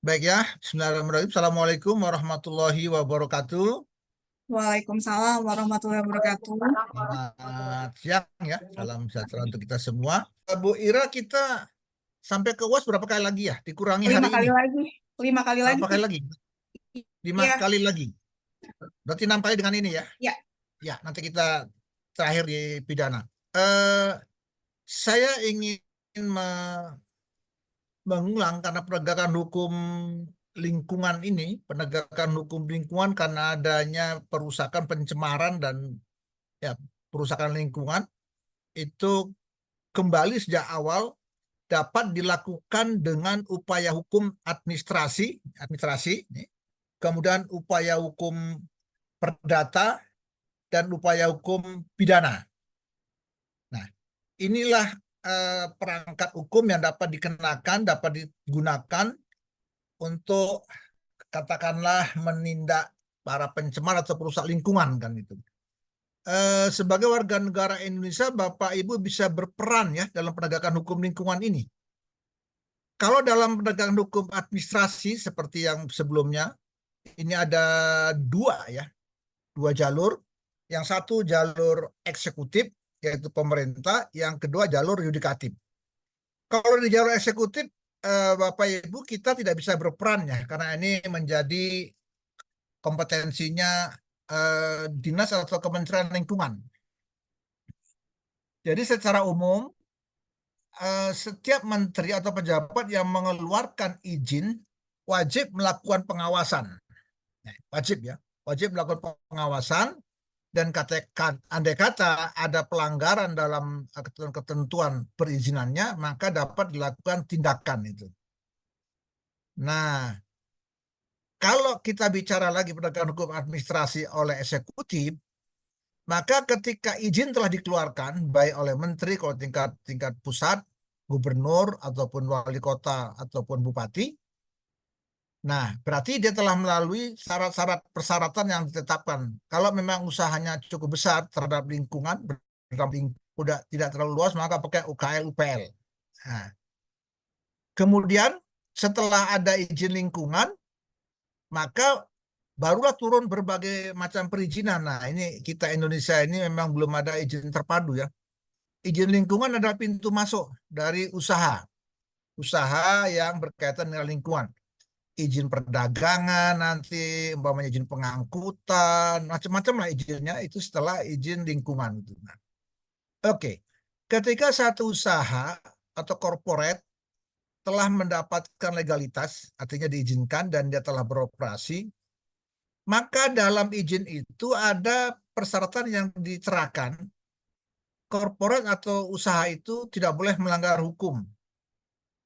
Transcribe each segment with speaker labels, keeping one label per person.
Speaker 1: Baik ya, Bismillahirrahmanirrahim. Assalamualaikum warahmatullahi wabarakatuh.
Speaker 2: Waalaikumsalam warahmatullahi wabarakatuh.
Speaker 1: Selamat siang ya, salam sejahtera untuk kita semua. Bu Ira, kita sampai ke UAS berapa kali lagi ya? Dikurangi
Speaker 2: Lima
Speaker 1: hari ini.
Speaker 2: kali lagi. Lima kali lagi,
Speaker 1: Berapa kali
Speaker 2: Pi.
Speaker 1: lagi? Lima
Speaker 2: Iya,
Speaker 1: kali lagi. Berarti 6 kali dengan ini ya?
Speaker 2: ya.
Speaker 1: Ya, nanti kita terakhir di pidana. Eh, saya ingin mengulang karena penegakan hukum lingkungan karena adanya perusakan, pencemaran dan ya perusakan lingkungan itu kembali sejak awal dapat dilakukan dengan upaya hukum administrasi, kemudian upaya hukum perdata dan upaya hukum pidana. Nah, inilah perangkat hukum yang dapat dikenakan, dapat digunakan untuk katakanlah menindak para pencemar atau perusak lingkungan kan itu. Sebagai warga negara Indonesia, Bapak Ibu bisa berperan ya dalam penegakan hukum lingkungan ini. Kalau dalam penegakan hukum administrasi seperti yang sebelumnya, ini ada dua jalur. Yang satu jalur eksekutif, yaitu pemerintah. Yang kedua jalur yudikatif. Kalau di jalur eksekutif, Bapak Ibu kita tidak bisa berperan ya, karena ini menjadi kompetensinya dinas atau Kementerian Lingkungan. Jadi secara umum setiap menteri atau pejabat yang mengeluarkan izin wajib melakukan pengawasan. Wajib ya, wajib melakukan pengawasan dan andai kata ada pelanggaran dalam ketentuan perizinannya, maka dapat dilakukan tindakan itu. Nah, kalau kita bicara lagi penegakan hukum administrasi oleh eksekutif, maka ketika izin telah dikeluarkan baik oleh menteri kalau tingkat pusat, gubernur ataupun wali kota ataupun bupati, nah berarti dia telah melalui syarat-syarat persyaratan yang ditetapkan. Kalau memang usahanya cukup besar terhadap lingkungan, udah tidak terlalu luas, maka pakai UKL UPL. Nah, kemudian setelah ada izin lingkungan, maka barulah turun berbagai macam perizinan. Nah, ini kita Indonesia ini memang belum ada izin terpadu ya. Izin lingkungan adalah pintu masuk dari usaha yang berkaitan dengan lingkungan. Izin perdagangan nanti, umpamanya izin pengangkutan, macam-macam lah izinnya itu setelah izin lingkungan itu. Nah, oke, ketika satu usaha atau corporate telah mendapatkan legalitas, artinya diizinkan dan dia telah beroperasi, maka dalam izin itu ada persyaratan yang dicerahkan. Korporat atau usaha itu tidak boleh melanggar hukum.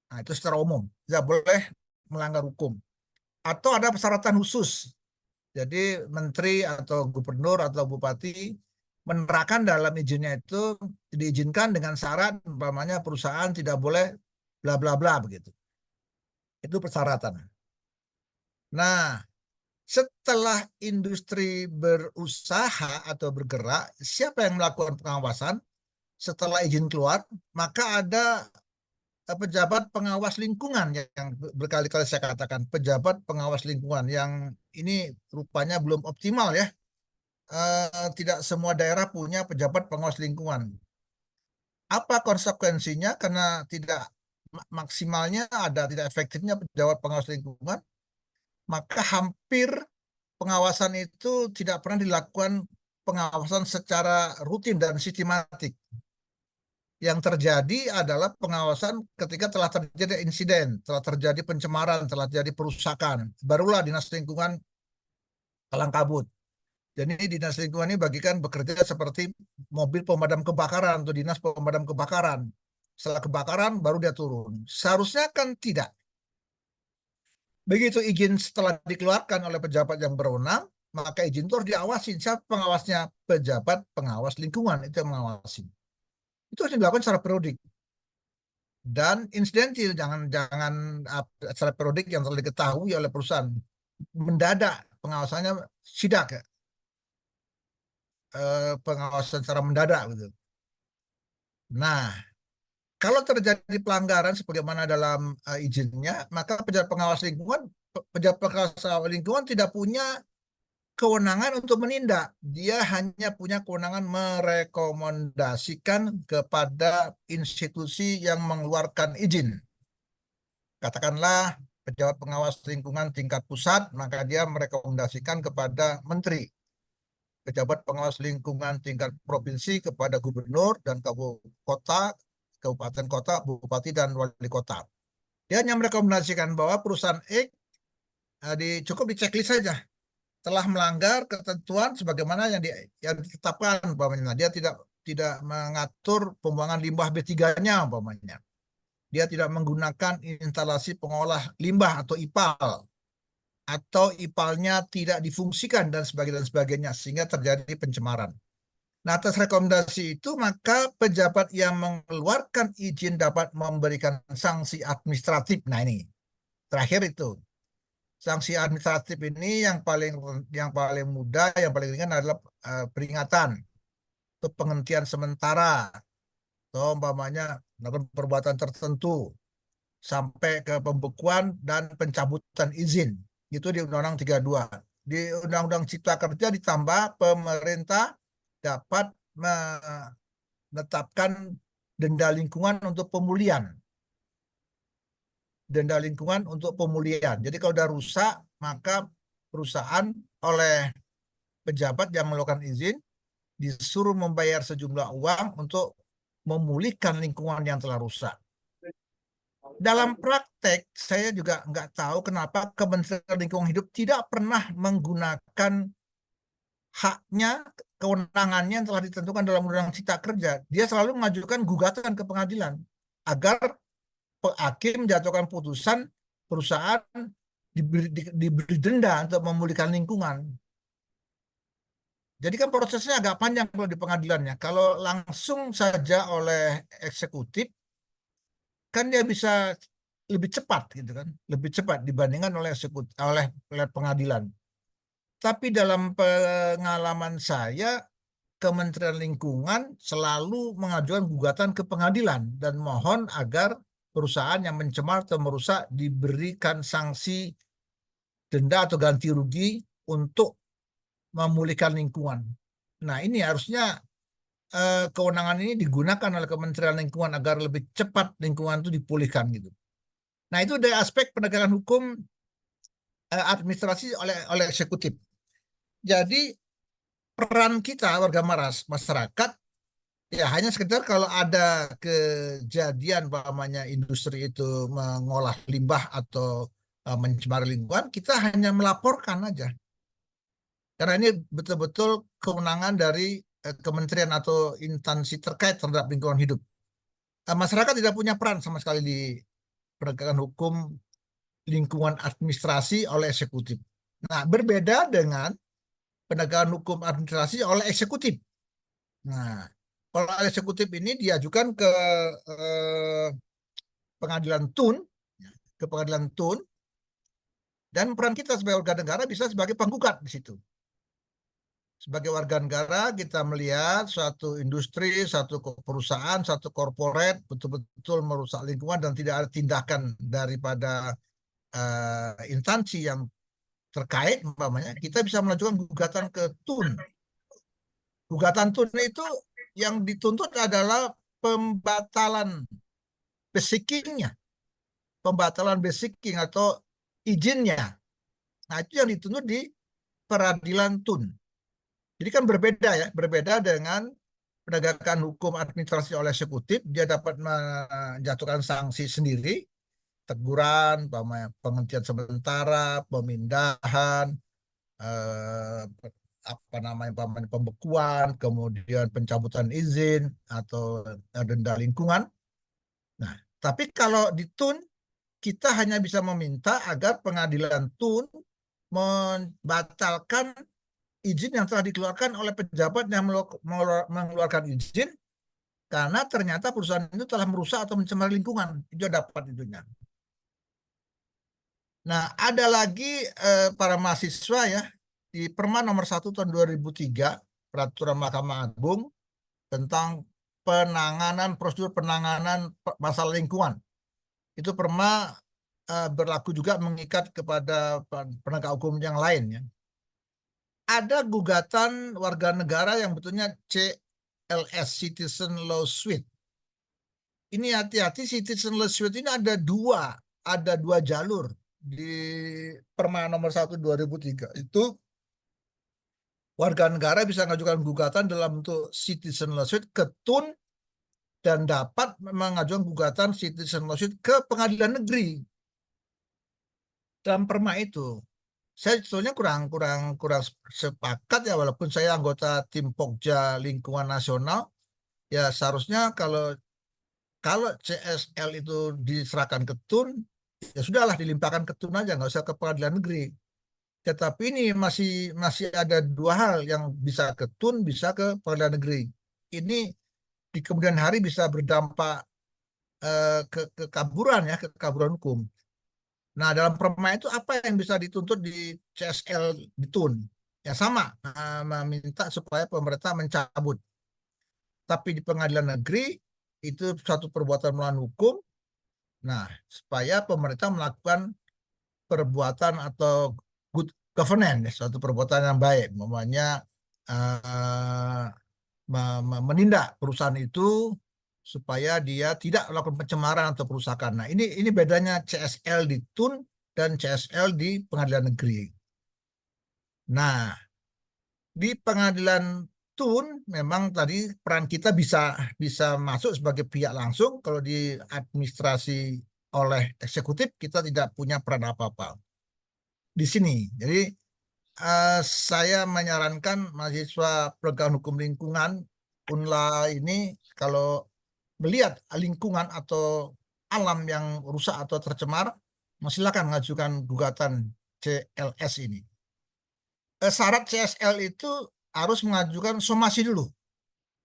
Speaker 1: Nah, itu secara umum, tidak boleh melanggar hukum. Atau ada persyaratan khusus. Jadi menteri atau gubernur atau bupati menerapkan dalam izinnya itu diizinkan dengan syarat umpamanya perusahaan tidak boleh bla bla bla begitu. Itu persyaratan. Nah, setelah industri berusaha atau bergerak, siapa yang melakukan pengawasan? Setelah izin keluar, maka ada pejabat pengawas lingkungan yang berkali-kali saya katakan, pejabat pengawas lingkungan yang ini rupanya belum optimal ya. Tidak semua daerah punya pejabat pengawas lingkungan. Apa konsekuensinya? Karena tidak maksimalnya ada, tidak efektifnya pejabat pengawas lingkungan, maka hampir pengawasan itu tidak pernah dilakukan pengawasan secara rutin dan sistematik. Yang terjadi adalah pengawasan ketika telah terjadi insiden, telah terjadi pencemaran, telah terjadi perusakan. Barulah dinas lingkungan kalang kabut. Jadi dinas lingkungan ini bagikan bekerja seperti mobil pemadam kebakaran atau dinas pemadam kebakaran. Setelah kebakaran baru dia turun. Seharusnya kan tidak. Begitu izin setelah dikeluarkan oleh pejabat yang berwenang, maka izin itu harus diawasi. Siapa pengawasnya? Pejabat pengawas lingkungan itu yang mengawasi. Itu harus dilakukan secara periodik dan insidentil, jangan secara periodik yang telah diketahui oleh perusahaan. Mendadak pengawasannya sidak ya. Pengawasan secara mendadak gitu. Nah, Kalau terjadi pelanggaran sebagaimana dalam izinnya, maka pejabat pengawas lingkungan tidak punya kewenangan untuk menindak. Dia hanya punya kewenangan merekomendasikan kepada institusi yang mengeluarkan izin. Katakanlah pejabat pengawas lingkungan tingkat pusat, maka dia merekomendasikan kepada menteri. Pejabat pengawas lingkungan tingkat provinsi kepada gubernur dan kabupaten kota, bupati dan wali kota. Dia hanya merekomendasikan bahwa perusahaan X cukup diceklis saja telah melanggar ketentuan sebagaimana yang ditetapkan umpamanya. Dia tidak mengatur pembuangan limbah B3-nya umpamanya. Dia tidak menggunakan instalasi pengolah limbah atau IPAL, atau IPAL-nya tidak difungsikan dan sebagainya sehingga terjadi pencemaran. Nah, atas rekomendasi itu maka pejabat yang mengeluarkan izin dapat memberikan sanksi administratif. Nah, ini terakhir itu. Sanksi administratif ini yang paling mudah, yang paling ringan adalah peringatan atau penghentian sementara atau umpamanya melakukan perbuatan tertentu sampai ke pembekuan dan pencabutan izin. Itu di Undang-Undang 32. Di Undang-Undang Cipta Kerja ditambah pemerintah dapat menetapkan denda lingkungan untuk pemulihan. Denda lingkungan untuk pemulihan. Jadi kalau udah rusak, maka perusahaan oleh pejabat yang melakukan izin disuruh membayar sejumlah uang untuk memulihkan lingkungan yang telah rusak. Dalam praktek, saya juga nggak tahu kenapa Kementerian Lingkungan Hidup tidak pernah menggunakan haknya, kewenangannya yang telah ditentukan dalam Undang-Undang Cipta Kerja. Dia selalu mengajukan gugatan ke pengadilan agar hakim menjatuhkan putusan perusahaan diberi denda untuk memulihkan lingkungan. Jadi kan prosesnya agak panjang kalau di pengadilannya. Kalau langsung saja oleh eksekutif, kan dia bisa lebih cepat gitu kan, lebih cepat dibandingkan oleh pengadilan. Tapi dalam pengalaman saya, Kementerian Lingkungan selalu mengajukan gugatan ke pengadilan dan mohon agar perusahaan yang mencemar atau merusak diberikan sanksi denda atau ganti rugi untuk memulihkan lingkungan. Nah, ini harusnya kewenangan ini digunakan oleh Kementerian Lingkungan agar lebih cepat lingkungan itu dipulihkan gitu. Nah, itu dari aspek penegakan hukum administrasi oleh eksekutif. Jadi peran kita warga masyarakat ya hanya sekedar kalau ada kejadian umpamanya industri itu mengolah limbah atau mencemari lingkungan, kita hanya melaporkan aja. Karena ini betul-betul kewenangan dari kementerian atau instansi terkait terhadap lingkungan hidup. Masyarakat tidak punya peran sama sekali di penegakan hukum lingkungan administrasi oleh eksekutif. Nah, berbeda dengan penegakan hukum administrasi oleh eksekutif. Nah, kalau eksekutif ini diajukan ke pengadilan TUN, ke pengadilan TUN, dan peran kita sebagai warga negara bisa sebagai penggugat di situ. Sebagai warga negara, kita melihat suatu industri, satu perusahaan, satu korporat betul-betul merusak lingkungan dan tidak ada tindakan daripada instansi yang terkait, umpamanya, kita bisa mengajukan gugatan ke TUN. Gugatan TUN itu yang dituntut adalah pembatalan basicingnya, pembatalan basicing atau izinnya. Nah, itu yang dituntut di peradilan TUN. Jadi kan berbeda dengan penegakan hukum administrasi oleh eksekutif. Dia dapat menjatuhkan sanksi sendiri, teguran, penghentian sementara, pemindahan, pembekuan, kemudian pencabutan izin atau denda lingkungan. Nah, tapi kalau di TUN kita hanya bisa meminta agar pengadilan TUN membatalkan izin yang telah dikeluarkan oleh pejabat yang mengeluarkan izin karena ternyata perusahaan itu telah merusak atau mencemari lingkungan. Itu dapat itunya. Nah, ada lagi para mahasiswa ya, di Perma nomor 1 tahun 2003, Peraturan Mahkamah Agung tentang prosedur penanganan masalah lingkungan. Itu Perma berlaku juga mengikat kepada penegak hukum yang lain ya. Ada gugatan warga negara yang betulnya CLS, Citizen Lawsuit. Ini hati-hati, Citizen Lawsuit ini ada dua jalur di Perma nomor 1 2003. Itu warga negara bisa mengajukan gugatan dalam bentuk Citizen Lawsuit ke TUN dan dapat mengajukan gugatan Citizen Lawsuit ke pengadilan negeri. Dalam Perma itu saya sebetulnya kurang sepakat ya, walaupun saya anggota tim Pokja Lingkungan Nasional ya, seharusnya kalau CSL itu diserahkan ke TUN ya sudahlah, dilimpahkan ke TUN aja, nggak usah ke pengadilan negeri. Tetapi ini masih ada dua hal yang bisa ke TUN, bisa ke pengadilan negeri. Ini di kemudian hari bisa berdampak kekaburan ya, kekaburan hukum. Nah, dalam Perma itu apa yang bisa dituntut di CSL di TUN? Ya sama, meminta supaya pemerintah mencabut. Tapi di pengadilan negeri itu suatu perbuatan melawan hukum. Nah, supaya pemerintah melakukan perbuatan atau good governance, suatu perbuatan yang baik, namanya menindak perusahaan itu supaya dia tidak melakukan pencemaran atau perusakan. Nah, ini bedanya CSL di TUN dan CSL di pengadilan negeri. Nah, di pengadilan TUN memang tadi peran kita bisa masuk sebagai pihak langsung. Kalau di administrasi oleh eksekutif kita tidak punya peran apa-apa di sini. Jadi saya menyarankan mahasiswa penegakan hukum lingkungan UNLA ini kalau melihat lingkungan atau alam yang rusak atau tercemar, silakan mengajukan gugatan CLS ini. Syarat CSL itu harus mengajukan somasi dulu.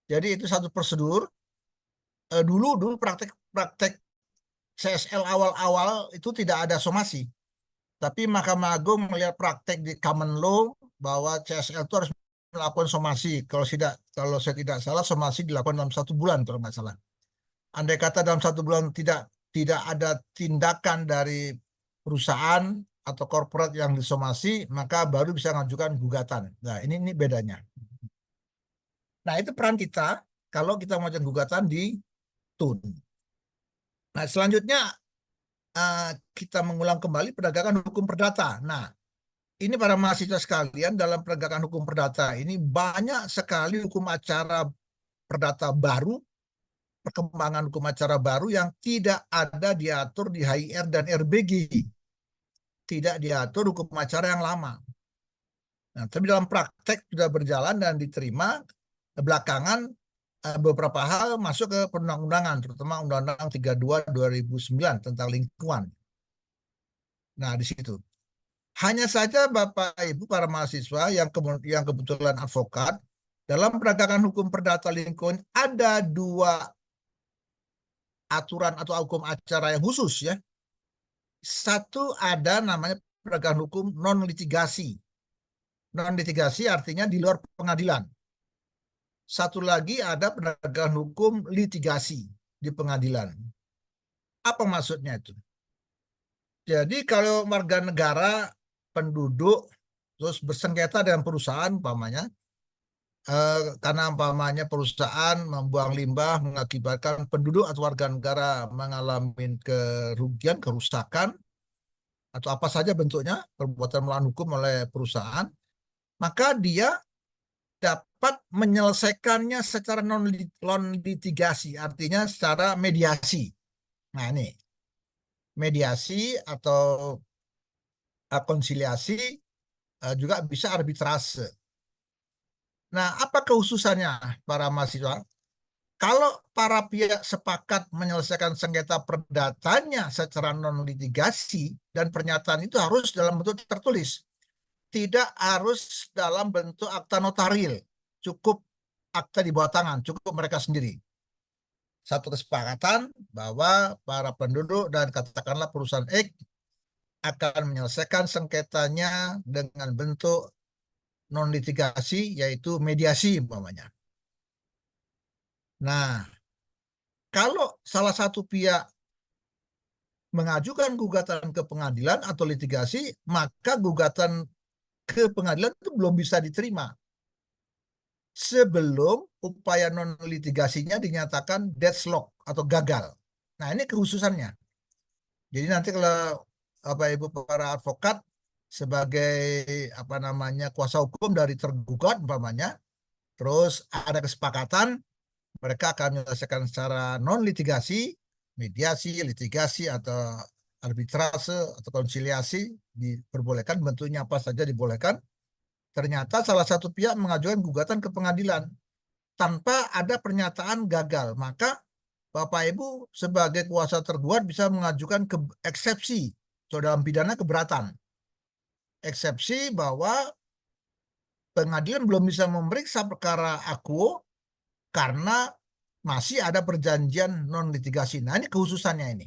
Speaker 1: Jadi itu satu prosedur. Dulu praktek CSL awal-awal itu tidak ada somasi. Tapi Mahkamah Agung melihat praktek di common law bahwa CSL itu harus melakukan somasi. Kalau saya tidak salah, somasi dilakukan dalam 1 bulan kalau nggak salah. Andai kata dalam 1 bulan tidak ada tindakan dari perusahaan atau korporat yang disomasi, maka baru bisa mengajukan gugatan. Nah, ini bedanya. Nah, itu peran kita kalau kita mengajukan gugatan di TUN. Nah, selanjutnya kita mengulang kembali penegakan hukum perdata. Nah, ini para mahasiswa sekalian, dalam penegakan hukum perdata ini banyak sekali hukum acara perdata baru, perkembangan hukum acara baru yang tidak ada diatur di HIR dan RBG. Tidak diatur hukum acara yang lama. Nah, tapi dalam praktek sudah berjalan dan diterima, belakangan beberapa hal masuk ke perundang-undangan, terutama Undang-Undang 32 2009 tentang lingkungan. Nah, di situ. Hanya saja Bapak Ibu para mahasiswa yang kebetulan advokat, dalam penegakan hukum perdata lingkungan ada 2 aturan atau hukum acara yang khusus ya. Satu ada namanya penegakan hukum non litigasi. Non litigasi artinya di luar pengadilan. Satu lagi ada penegakan hukum litigasi di pengadilan. Apa maksudnya itu? Jadi kalau warga negara, penduduk, terus bersengketa dengan perusahaan umpamanya, karena umpamanya perusahaan membuang limbah mengakibatkan penduduk atau warga negara mengalami kerugian, kerusakan, atau apa saja bentuknya perbuatan melawan hukum oleh perusahaan, maka dia dapat menyelesaikannya secara non litigasi, artinya secara mediasi. Nah, ini mediasi atau konsiliasi, juga bisa arbitrase. Nah, apa kekhususannya para mahasiswa? Kalau para pihak sepakat menyelesaikan sengketa perdatanya secara non litigasi, dan pernyataan itu harus dalam bentuk tertulis, tidak harus dalam bentuk akta notaril, cukup akta di bawah tangan, cukup mereka sendiri. Satu kesepakatan bahwa para penduduk dan katakanlah perusahaan X akan menyelesaikan sengketanya dengan bentuk non litigasi, yaitu mediasi umpamanya. Nah, kalau salah satu pihak mengajukan gugatan ke pengadilan atau litigasi, maka gugatan ke pengadilan itu belum bisa diterima sebelum upaya non litigasinya dinyatakan deadlock atau gagal. Nah, ini kekhususannya. Jadi nanti kalau Ibu para advokat sebagai kuasa hukum dari tergugat umpamanya, terus ada kesepakatan mereka akan menyelesaikan secara non litigasi, mediasi, litigasi atau arbitrase atau konsiliasi diperbolehkan, bentuknya apa saja dibolehkan. Ternyata salah satu pihak mengajukan gugatan ke pengadilan tanpa ada pernyataan gagal, maka Bapak Ibu sebagai kuasa tergugat bisa mengajukan eksepsi dalam pidana keberatan. Eksepsi bahwa pengadilan belum bisa memeriksa perkara akuo karena masih ada perjanjian non litigasi. Nah, ini khususannya ini.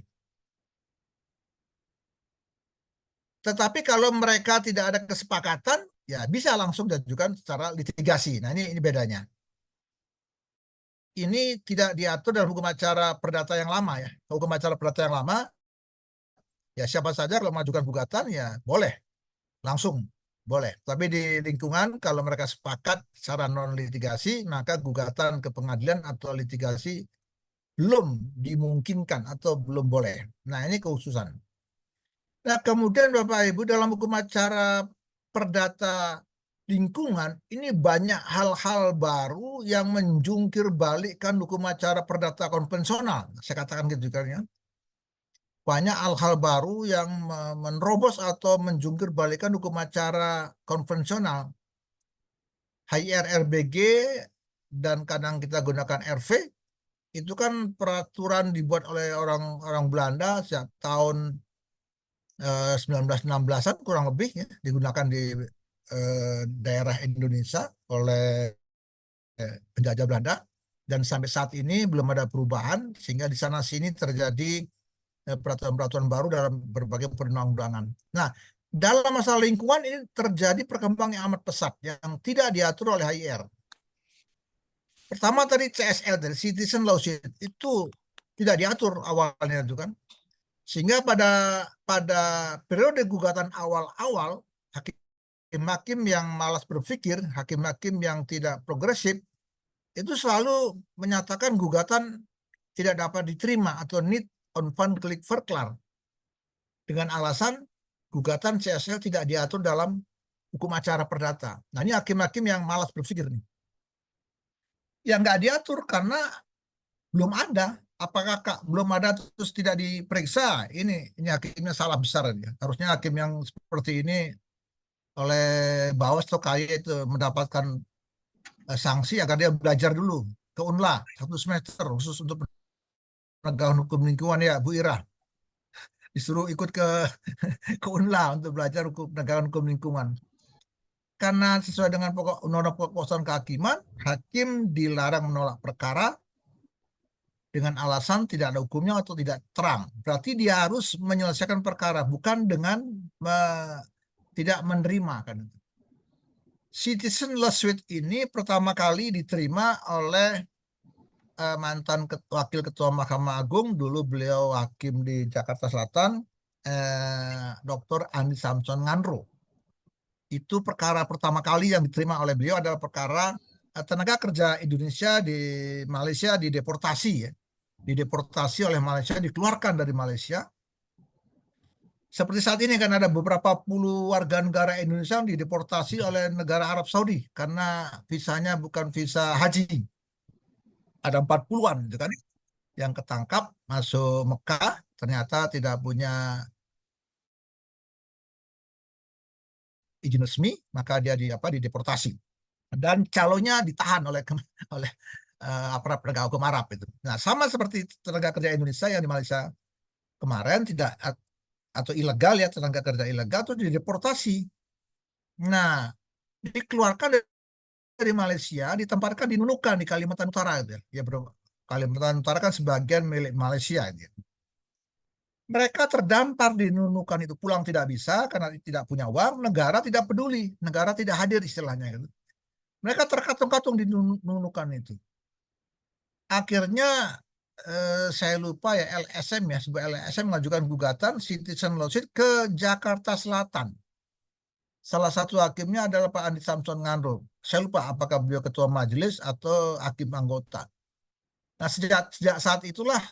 Speaker 1: Tetapi kalau mereka tidak ada kesepakatan, ya bisa langsung diajukan secara litigasi. Nah, ini bedanya. Ini tidak diatur dalam hukum acara perdata yang lama ya. Hukum acara perdata yang lama, ya siapa saja kalau mengajukan gugatan ya boleh, langsung boleh. Tapi di lingkungan kalau mereka sepakat secara non litigasi, maka gugatan ke pengadilan atau litigasi belum dimungkinkan atau belum boleh. Nah, ini kekhususan. Nah, kemudian Bapak Ibu dalam hukum acara perdata lingkungan ini banyak hal-hal baru yang menjungkir balikkan hukum acara perdata konvensional. Saya katakan gitu kan ya. Banyak hal-hal baru yang menerobos atau menjungkir balikkan hukum acara konvensional. HIR RBG dan kadang kita gunakan RV itu kan peraturan dibuat oleh orang Belanda sejak tahun 1916-an kurang lebih ya, digunakan di daerah Indonesia oleh penjajah Belanda, dan sampai saat ini belum ada perubahan sehingga di sana sini terjadi peraturan-peraturan baru dalam berbagai perundang-undangan. Nah, dalam masalah lingkungan ini terjadi perkembangan yang amat pesat yang tidak diatur oleh HIR. Pertama tadi CSL dari Citizen Lawsuit itu tidak diatur awalnya itu kan. Sehingga pada periode gugatan awal-awal, hakim-hakim yang malas berpikir, hakim-hakim yang tidak progresif, itu selalu menyatakan gugatan tidak dapat diterima atau need on fund click verklar. Dengan alasan gugatan CSL tidak diatur dalam hukum acara perdata. Nah, ini hakim-hakim yang malas berpikir nih. Yang nggak diatur karena belum ada. Apakah belum ada terus tidak diperiksa? Ini hakimnya salah besar ya. Harusnya hakim yang seperti ini oleh Bawas atau KY itu mendapatkan sanksi agar dia belajar dulu ke UNLA 1 semester khusus untuk penegakan hukum lingkungan ya Bu Ira. Disuruh ikut ke UNLA untuk belajar penegakan hukum lingkungan. Karena sesuai dengan pokok undang-undang pokok kehakiman, hakim dilarang menolak perkara dengan alasan tidak ada hukumnya atau tidak terang. Berarti dia harus menyelesaikan perkara, bukan dengan tidak menerima kan. Citizen lawsuit ini pertama kali diterima oleh mantan wakil ketua Mahkamah Agung, dulu beliau hakim di Jakarta Selatan, Dr. Andi Samson Nganro. Itu perkara pertama kali yang diterima oleh beliau adalah perkara tenaga kerja Indonesia di Malaysia dideportasi ya. Dideportasi oleh Malaysia, dikeluarkan dari Malaysia. Seperti saat ini kan ada beberapa puluh warga negara Indonesia yang dideportasi oleh negara Arab Saudi karena visanya bukan visa haji. Ada 40-an gitu kan yang ketangkap masuk Mekah, ternyata tidak punya izin resmi, maka dia dideportasi. Dan calonnya ditahan oleh aparat penegak hukum Arab itu. Nah, sama seperti tenaga kerja Indonesia yang di Malaysia kemarin tidak atau ilegal ya, tenaga kerja ilegal itu dideportasi. Nah, dikeluarkan dari Malaysia, ditempatkan di Nunukan di Kalimantan Utara gitu ya. Bro. Kalimantan Utara kan sebagian milik Malaysia gitu. Mereka terdampar di Nunukan itu, pulang tidak bisa karena tidak punya uang, negara tidak peduli, negara tidak hadir istilahnya gitu. Mereka terkatung-katung di Nunukan itu. Akhirnya saya lupa ya LSM ya, sebuah LSM mengajukan gugatan citizen lawsuit ke Jakarta Selatan. Salah satu hakimnya adalah Pak Andi Samson Nganro. Saya lupa apakah beliau ketua majelis atau hakim anggota. Nah, sejak saat itulah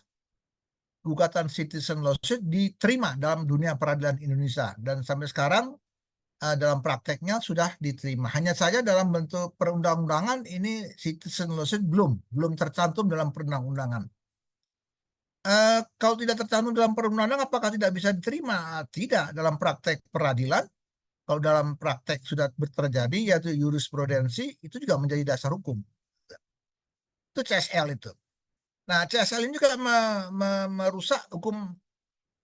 Speaker 1: gugatan citizen lawsuit diterima dalam dunia peradilan Indonesia dan sampai sekarang dalam prakteknya sudah diterima. Hanya saja dalam bentuk perundang-undangan ini citizen lawsuit belum tercantum dalam perundang-undangan. Kalau tidak tercantum dalam perundang-undangan, apakah tidak bisa diterima? Tidak, dalam praktek peradilan. Kalau dalam praktek sudah terjadi, yaitu jurisprudensi, itu juga menjadi dasar hukum. Itu CSL itu. Nah, CSL ini juga merusak hukum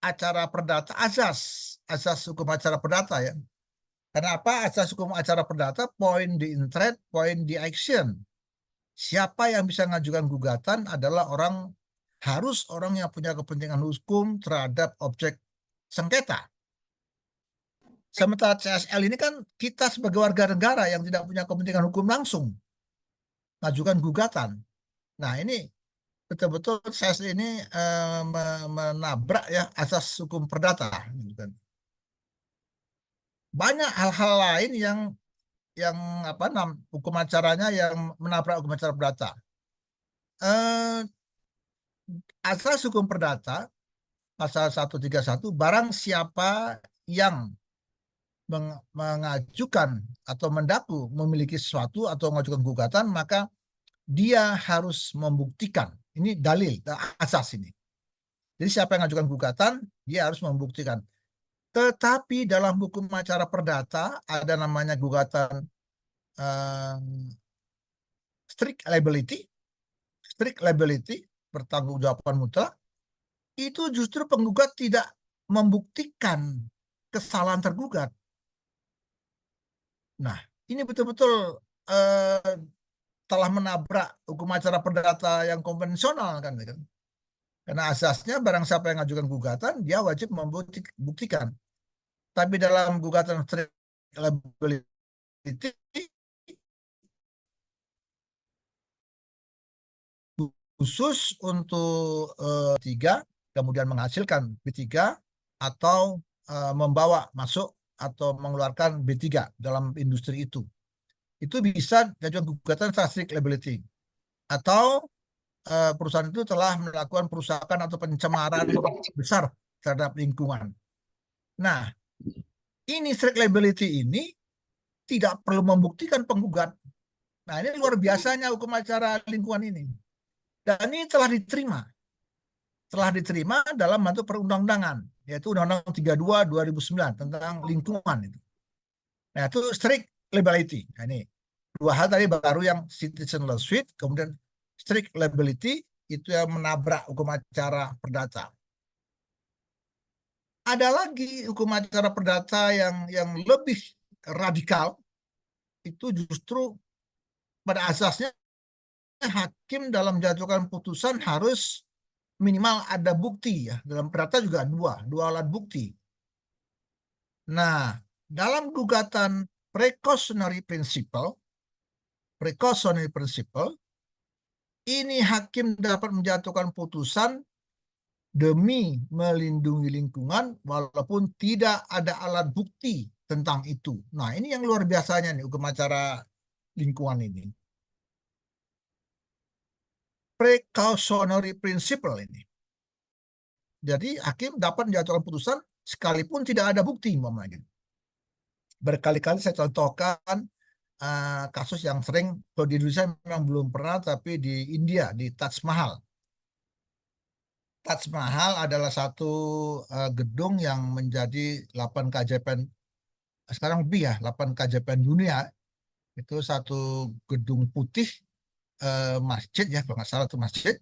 Speaker 1: acara perdata, asas hukum acara perdata ya. Kenapa asas hukum acara perdata? Point di interest, point di action. Siapa yang bisa mengajukan gugatan adalah harus orang yang punya kepentingan hukum terhadap objek sengketa. Sementara CSL ini kan kita sebagai warga negara yang tidak punya kepentingan hukum langsung mengajukan gugatan. Nah, ini betul-betul CSL ini menabrak ya asas hukum perdata. Banyak hal-hal lain yang hukum acaranya yang menabrak hukum acara perdata. Asas hukum perdata pasal 131, barang siapa yang mengajukan atau mendaku memiliki sesuatu atau mengajukan gugatan, maka dia harus membuktikan. Ini dalil, asas ini. Jadi siapa yang mengajukan gugatan, dia harus membuktikan. Tetapi dalam hukum acara perdata ada namanya gugatan strict liability, pertanggungjawaban mutlak. Itu justru penggugat tidak membuktikan kesalahan tergugat. Nah, ini betul-betul telah menabrak hukum acara perdata yang konvensional kan. Karena asasnya barang siapa yang mengajukan gugatan, dia wajib membuktikan. Tapi dalam gugatan strict liability, khusus untuk tiga, kemudian menghasilkan B3 atau membawa masuk atau mengeluarkan B3 dalam industri itu bisa diajukan gugatan strict liability. Atau perusahaan itu telah melakukan perusakan atau pencemaran besar terhadap lingkungan. Nah, ini strict liability ini tidak perlu membuktikan penggugat. Nah, ini luar biasanya hukum acara lingkungan ini. Dan ini telah diterima dalam bentuk perundang-undangan, yaitu Undang-Undang 32 2009 tentang lingkungan itu. Nah, itu strict liability. Nah, ini dua hal tadi baru yang citizen lawsuit, kemudian strict liability itu yang menabrak hukum acara perdata. Ada lagi hukum acara perdata yang lebih radikal, itu justru pada asasnya hakim dalam menjatuhkan putusan harus minimal ada bukti ya. Dalam perdata juga dua alat bukti. Nah, dalam gugatan precautionary principle, ini hakim dapat menjatuhkan putusan demi melindungi lingkungan walaupun tidak ada alat bukti tentang itu. Nah, ini yang luar biasanya nih hukum acara lingkungan ini. Precautionary principle ini. Jadi hakim dapat menjatuhkan putusan sekalipun tidak ada bukti. Berkali-kali saya contohkan kasus yang sering, kalau di Indonesia memang belum pernah, tapi di India, di Taj Mahal. Taj Mahal adalah satu gedung yang menjadi 8 keajaiban, sekarang lebih ya, 8 keajaiban dunia. Itu satu gedung putih, masjid ya, kalau nggak salah itu masjid.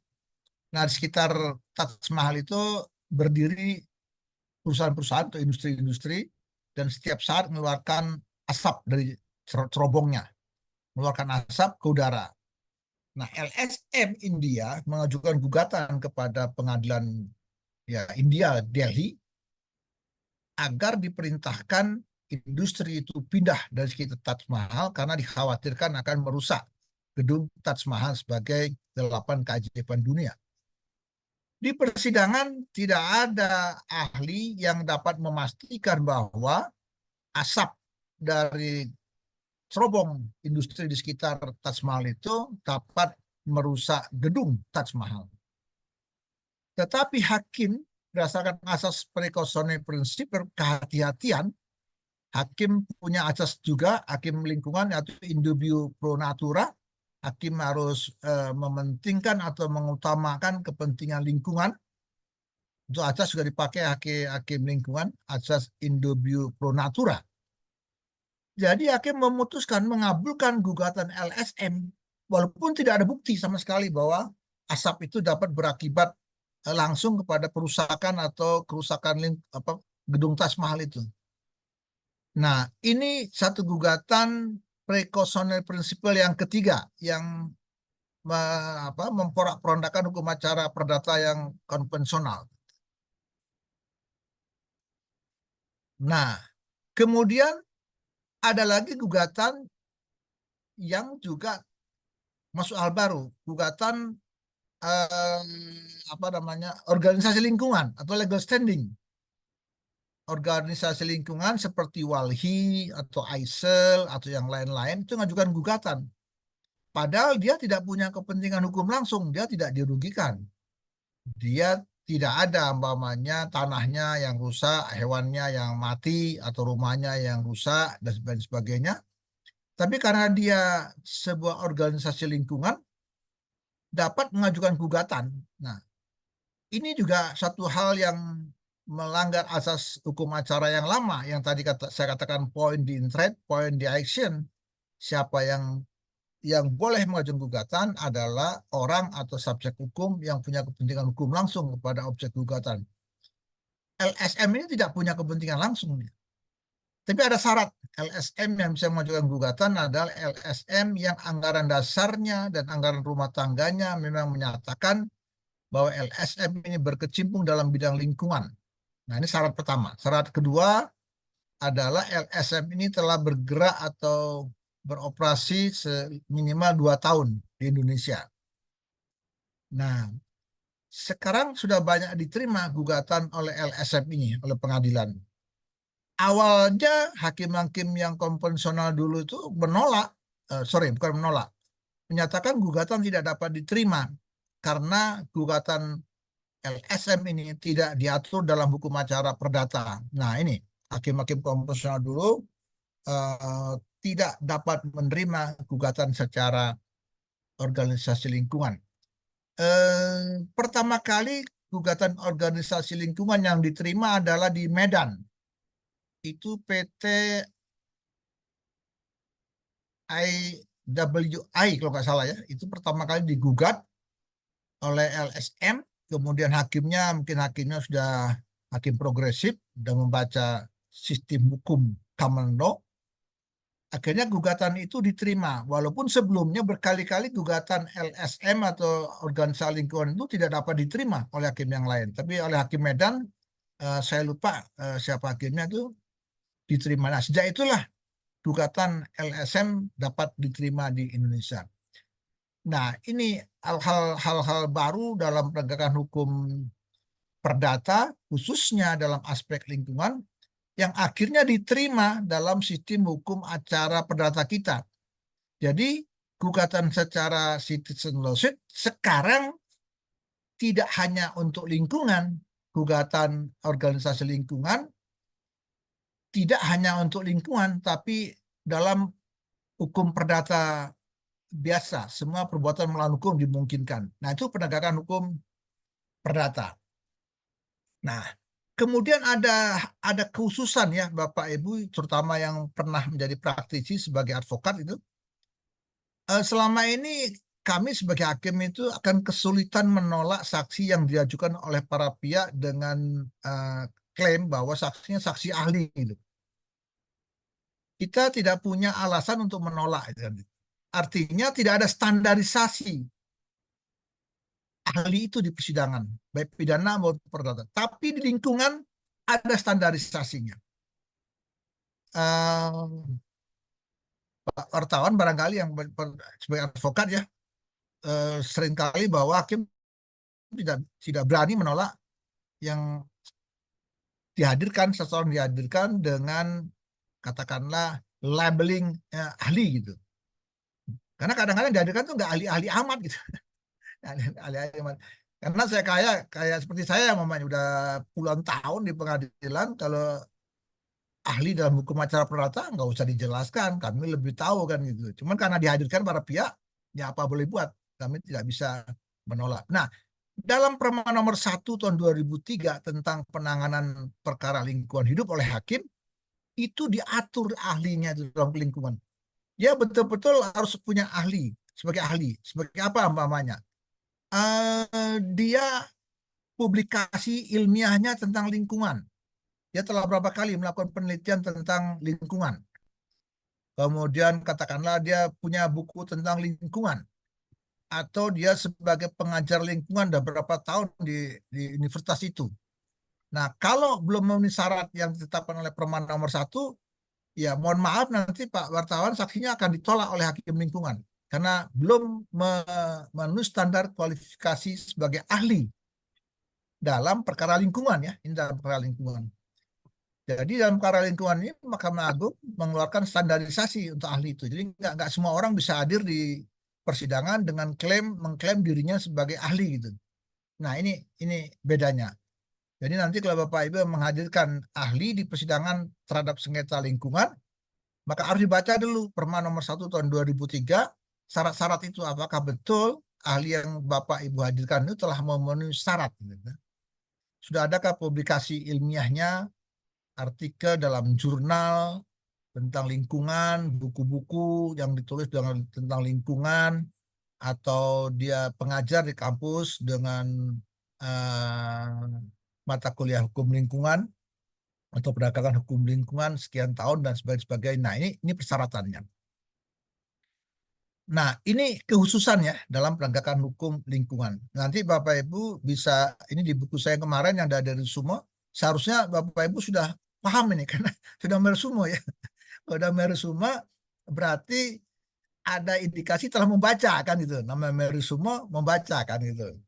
Speaker 1: Nah, di sekitar Taj Mahal itu berdiri perusahaan-perusahaan atau industri-industri, dan setiap saat mengeluarkan asap dari cerobongnya, mengeluarkan asap ke udara. Nah, LSM India mengajukan gugatan kepada pengadilan ya India Delhi agar diperintahkan industri itu pindah dari sekitar Taj Mahal karena dikhawatirkan akan merusak gedung Taj Mahal sebagai 8 keajaiban dunia. Di persidangan tidak ada ahli yang dapat memastikan bahwa asap dari cerobong industri di sekitar Taj Mahal itu dapat merusak gedung Taj Mahal. Tetapi hakim berdasarkan asas precautionary principle, kehati-hatian, hakim punya asas juga, hakim lingkungan yaitu in dubio pro natura. Hakim harus mementingkan atau mengutamakan kepentingan lingkungan. Itu asas sudah dipakai hakim lingkungan, asas in dubio pro natura. Jadi hakim memutuskan mengabulkan gugatan LSM walaupun tidak ada bukti sama sekali bahwa asap itu dapat berakibat langsung kepada perusakan atau kerusakan gedung Taj Mahal itu. Nah, ini satu gugatan precautionary principle yang ketiga yang memporak-porandakan hukum acara perdata yang konvensional. Nah, kemudian ada lagi gugatan yang juga masuk hal baru, gugatan organisasi lingkungan atau legal standing. Organisasi lingkungan seperti WALHI atau ISEL atau yang lain-lain itu mengajukan gugatan. Padahal dia tidak punya kepentingan hukum langsung, dia tidak dirugikan. Dia tidak ada umpamanya tanahnya yang rusak, hewannya yang mati, atau rumahnya yang rusak, dan sebagainya. Tapi karena dia sebuah organisasi lingkungan, dapat mengajukan gugatan. Nah, ini juga satu hal yang melanggar asas hukum acara yang lama yang tadi saya katakan point di interest, point di action. Siapa yang boleh mengajukan gugatan adalah orang atau subjek hukum yang punya kepentingan hukum langsung kepada objek gugatan. LSM ini tidak punya kepentingan langsung. Tapi ada syarat. LSM yang bisa mengajukan gugatan adalah LSM yang anggaran dasarnya dan anggaran rumah tangganya memang menyatakan bahwa LSM ini berkecimpung dalam bidang lingkungan. Nah, ini syarat pertama. Syarat kedua adalah LSM ini telah bergerak atau beroperasi minimal 2 tahun di Indonesia. Nah, sekarang sudah banyak diterima gugatan oleh LSM ini, oleh pengadilan. Awalnya hakim-hakim yang konvensional dulu itu bukan menolak, menyatakan gugatan tidak dapat diterima karena gugatan LSM ini tidak diatur dalam hukum acara perdata. Nah, ini hakim-hakim konvensional dulu tidak dapat menerima gugatan secara organisasi lingkungan. Pertama kali gugatan organisasi lingkungan yang diterima adalah di Medan. Itu PT IWI kalau nggak salah ya. Itu pertama kali digugat oleh LSM. Kemudian mungkin hakimnya sudah hakim progresif, sudah membaca sistem hukum common law. Akhirnya gugatan itu diterima, walaupun sebelumnya berkali-kali gugatan LSM atau organisasi lingkungan itu tidak dapat diterima oleh hakim yang lain. Tapi oleh hakim Medan, saya lupa siapa hakimnya itu, diterima. Nah, sejak itulah gugatan LSM dapat diterima di Indonesia. Nah, ini hal-hal baru dalam penegakan hukum perdata, khususnya dalam aspek lingkungan, yang akhirnya diterima dalam sistem hukum acara perdata kita. Jadi, gugatan secara citizen lawsuit sekarang tidak hanya untuk lingkungan, gugatan organisasi lingkungan tidak hanya untuk lingkungan, tapi dalam hukum perdata biasa, semua perbuatan melawan hukum dimungkinkan. Nah, itu penegakan hukum perdata. Nah, kemudian ada khususan ya Bapak Ibu, terutama yang pernah menjadi praktisi sebagai advokat itu. Selama ini kami sebagai hakim itu akan kesulitan menolak saksi yang diajukan oleh para pihak dengan klaim bahwa saksinya saksi ahli. Gitu. Kita tidak punya alasan untuk menolak. Artinya tidak ada standarisasi ahli itu di persidangan, baik pidana maupun perdata. Tapi di lingkungan ada standarisasinya. Pak wartawan barangkali yang sebagai advokat ya, seringkali bahwa hakim tidak berani menolak yang seseorang dihadirkan dengan katakanlah labeling ahli gitu. Karena kadang-kadang dihadirkan tuh nggak ahli-ahli amat gitu. Ahli-ahli amat. Karena saya kayak seperti saya mamanya udah puluhan tahun di pengadilan, kalau ahli dalam hukum acara perdata nggak usah dijelaskan, kami lebih tahu kan gitu. Cuman karena dihadirkan para pihak, ya apa boleh buat, kami tidak bisa menolak. Nah, dalam Perma nomor 1 tahun 2003 tentang penanganan perkara lingkungan hidup oleh hakim, itu diatur ahlinya di dalam lingkungan. Dia betul-betul harus punya ahli. Sebagai apa umpamanya? Dia publikasi ilmiahnya tentang lingkungan. Dia telah berapa kali melakukan penelitian tentang lingkungan. Kemudian katakanlah dia punya buku tentang lingkungan. Atau dia sebagai pengajar lingkungan dan berapa tahun di universitas itu. Nah, kalau belum memenuhi syarat yang ditetapkan oleh Perma nomor 1, ya mohon maaf nanti Pak wartawan saksinya akan ditolak oleh hakim lingkungan. Karena belum memenuhi standar kualifikasi sebagai ahli dalam perkara lingkungan ya. Ini dalam perkara lingkungan. Jadi dalam perkara lingkungan ini Mahkamah Agung mengeluarkan standarisasi untuk ahli itu. Jadi nggak semua orang bisa hadir di persidangan dengan mengklaim dirinya sebagai ahli gitu. Nah ini bedanya. Jadi nanti kalau Bapak Ibu menghadirkan ahli di persidangan terhadap sengketa lingkungan, maka harus dibaca dulu Perma nomor 1 tahun 2003, syarat-syarat itu apakah betul ahli yang Bapak Ibu hadirkan itu telah memenuhi syarat. Gitu. Sudah adakah publikasi ilmiahnya, artikel dalam jurnal tentang lingkungan, buku-buku yang ditulis tentang lingkungan, atau dia pengajar di kampus dengan uh, mata kuliah hukum lingkungan atau penegakan hukum lingkungan sekian tahun dan sebagainya. Nah, ini persyaratannya. Nah, ini kekhususan ya dalam penegakan hukum lingkungan. Nanti Bapak Ibu bisa, ini di buku saya kemarin yang dari Sumo, seharusnya Bapak Ibu sudah paham ini karena sudah meresumo ya. Kalau sudah meresumo berarti ada indikasi telah membaca kan gitu. Nama meresumo membaca kan gitu.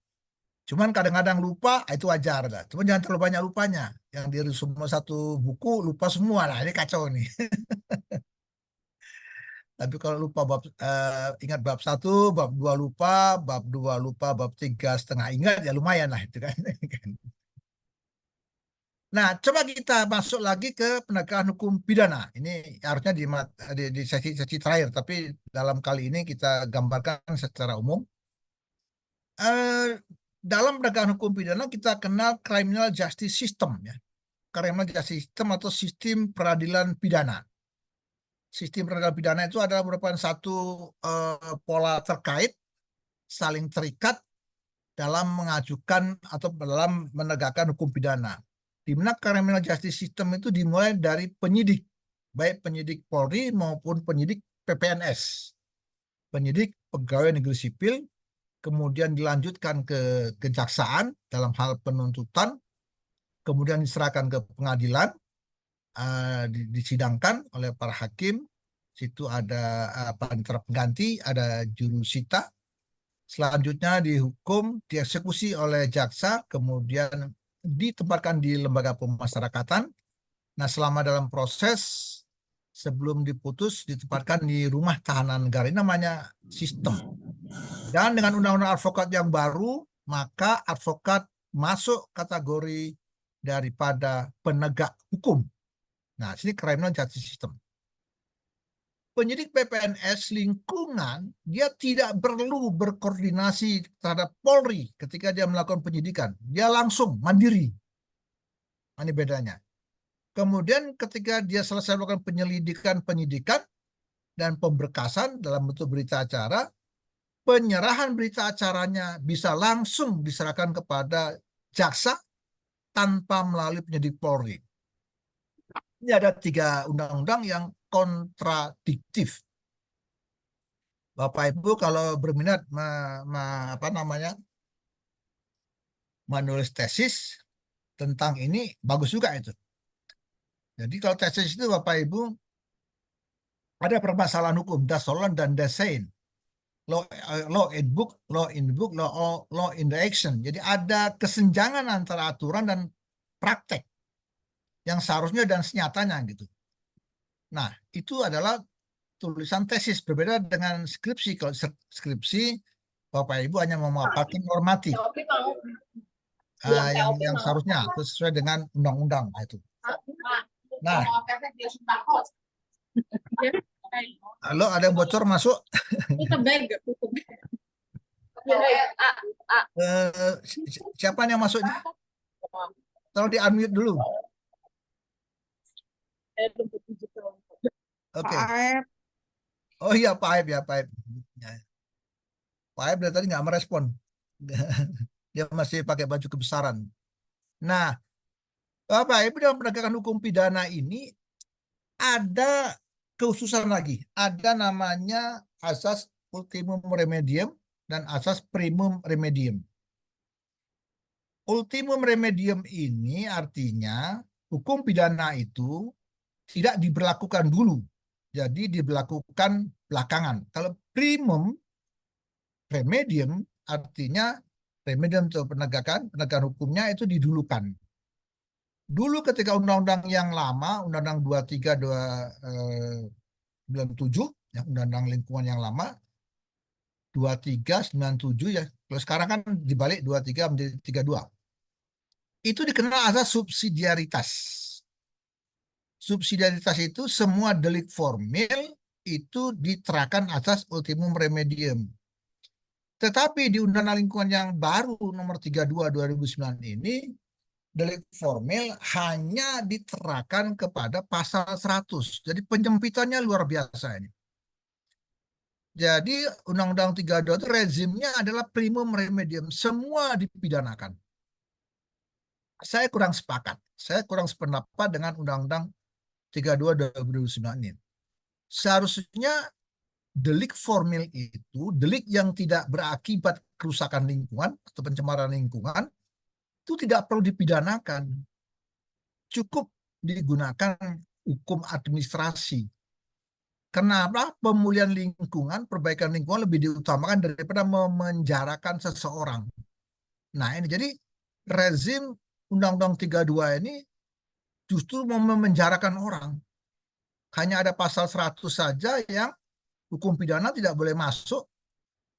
Speaker 1: Cuman kadang-kadang lupa, itu wajar lah. Cuman jangan terlalu banyak lupanya. Yang di resume satu buku lupa semua lah, ini kacau nih. Tapi kalau lupa ingat bab 1, bab 2 lupa, bab 2 lupa, bab 3 setengah ingat, ya lumayan lah itu kan. Nah, coba kita masuk lagi ke penegakan hukum pidana. Ini harusnya di sesi terakhir, tapi dalam kali ini kita gambarkan secara umum. Eh, Dalam penegakan hukum pidana kita kenal criminal justice system ya. Criminal justice system atau sistem peradilan pidana. Sistem peradilan pidana itu adalah merupakan satu pola terkait, saling terikat dalam mengajukan atau dalam menegakkan hukum pidana. Di mana criminal justice system itu dimulai dari penyidik, baik penyidik Polri maupun penyidik PPNS, penyidik pegawai negeri sipil, kemudian dilanjutkan ke kejaksaan dalam hal penuntutan, kemudian diserahkan ke pengadilan, disidangkan oleh para hakim. Situ ada panitera pengganti, ada jurusita. Selanjutnya dihukum, dieksekusi oleh jaksa, kemudian ditempatkan di lembaga pemasyarakatan. Nah, selama dalam proses sebelum diputus ditempatkan di rumah tahanan negara. Ini namanya sistem. Dan dengan undang-undang advokat yang baru, maka advokat masuk kategori daripada penegak hukum. Nah, sini criminal justice system. Penyidik PPNS lingkungan, dia tidak perlu berkoordinasi terhadap Polri ketika dia melakukan penyidikan. Dia langsung mandiri. Ini bedanya. Kemudian ketika dia selesai melakukan penyidikan dan pemberkasan dalam bentuk berita acara, penyerahan berita acaranya bisa langsung diserahkan kepada jaksa tanpa melalui penyidik Polri. Ini ada 3 undang-undang yang kontradiktif. Bapak Ibu kalau berminat menulis tesis tentang ini bagus juga itu. Jadi kalau tesis itu Bapak Ibu ada permasalahan hukum, das Solon dan das Sein. Law in book, law in the book, law in the action. Jadi ada kesenjangan antara aturan dan praktek yang seharusnya dan senyatanya gitu. Nah, itu adalah tulisan tesis, berbeda dengan skripsi. Kalau skripsi, Bapak Ibu hanya memaparkan normatif yang seharusnya sesuai dengan undang-undang itu. Nah, halo, ada yang bocor masuk? Siapa yang masuk? Tolong di-unmute dulu. Oke.
Speaker 2: Pak
Speaker 1: Oh iya, Pak Aib ya, Pak Aib. Pak Aib dari tadi nggak merespon. Dia masih pakai baju kebesaran. Nah, Bapak Ibu, dalam penegakan hukum pidana ini ada kekhususan lagi. Ada namanya asas ultimum remedium dan asas primum remedium. Ultimum remedium ini artinya hukum pidana itu tidak diberlakukan dulu. Jadi diberlakukan belakangan. Kalau primum remedium artinya remedium itu penegakan hukumnya itu didulukan. Dulu ketika undang-undang yang lama, Undang-Undang 23 97, ya, Undang-Undang Lingkungan yang lama, 2397 ya. Kalau sekarang kan dibalik 23 menjadi 32. Itu dikenal asas subsidiaritas. Subsidiaritas itu semua delik formil itu diterapkan asas ultimum remedium. Tetapi di Undang-Undang Lingkungan yang baru nomor 32 2009 ini, delik formil hanya diterapkan kepada pasal 100. Jadi penyempitannya luar biasa ini. Jadi Undang-Undang 32 itu rezimnya adalah primum remedium. Semua dipidanakan. Saya kurang sepakat. Saya kurang sependapat dengan Undang-Undang 32 2009 ini. Seharusnya delik formil itu, delik yang tidak berakibat kerusakan lingkungan atau pencemaran lingkungan, itu tidak perlu dipidanakan. Cukup digunakan hukum administrasi. Kenapa pemulihan lingkungan, perbaikan lingkungan lebih diutamakan daripada memenjarakan seseorang? Nah ini jadi rezim Undang-Undang 32 ini justru memenjarakan orang. Hanya ada pasal 100 saja yang hukum pidana tidak boleh masuk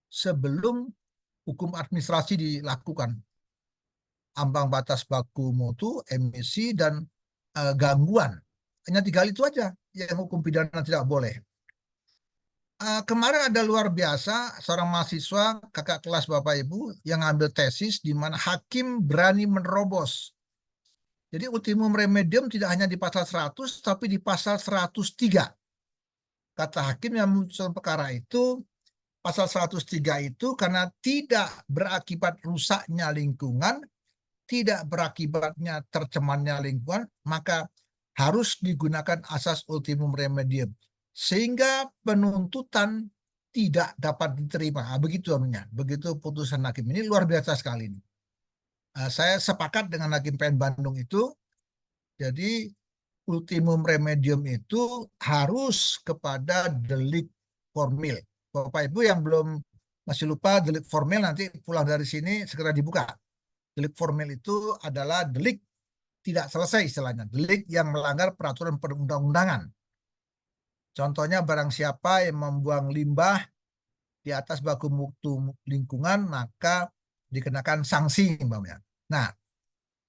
Speaker 1: sebelum hukum administrasi dilakukan. Ambang batas baku mutu, emisi, dan gangguan. Hanya 3 itu aja yang hukum pidana tidak boleh. Kemarin ada luar biasa seorang mahasiswa kakak kelas Bapak Ibu yang ngambil tesis di mana hakim berani menerobos. Jadi ultimum remedium tidak hanya di pasal 100 tapi di pasal 103. Kata hakim yang memutuskan perkara itu, pasal 103 itu karena tidak berakibat rusaknya lingkungan, tidak berakibatnya tercemarnya lingkungan, maka harus digunakan asas ultimum remedium. Sehingga penuntutan tidak dapat diterima. Begitu anunya, begitu putusan hakim ini luar biasa sekali ini. Saya sepakat dengan Hakim PN Bandung itu. Jadi ultimum remedium itu harus kepada delik formil. Bapak Ibu yang belum masih lupa delik formil, nanti pulang dari sini segera dibuka. Delik formil itu adalah delik tidak selesai istilahnya, delik yang melanggar peraturan perundang-undangan. Contohnya barang siapa yang membuang limbah di atas baku mutu lingkungan maka dikenakan sanksi umpamanya. Nah,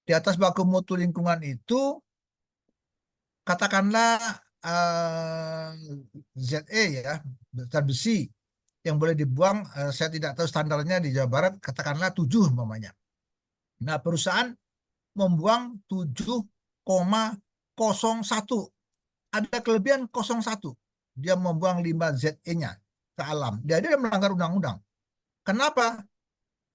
Speaker 1: di atas baku mutu lingkungan itu katakanlah ZE ya, zat besi yang boleh dibuang, saya tidak tahu standarnya di Jawa Barat, katakanlah 7 umpamanya. Nah, perusahaan membuang 7,01. Ada kelebihan 01. Dia membuang limbah ZE-nya ke alam. Dia melanggar undang-undang. Kenapa?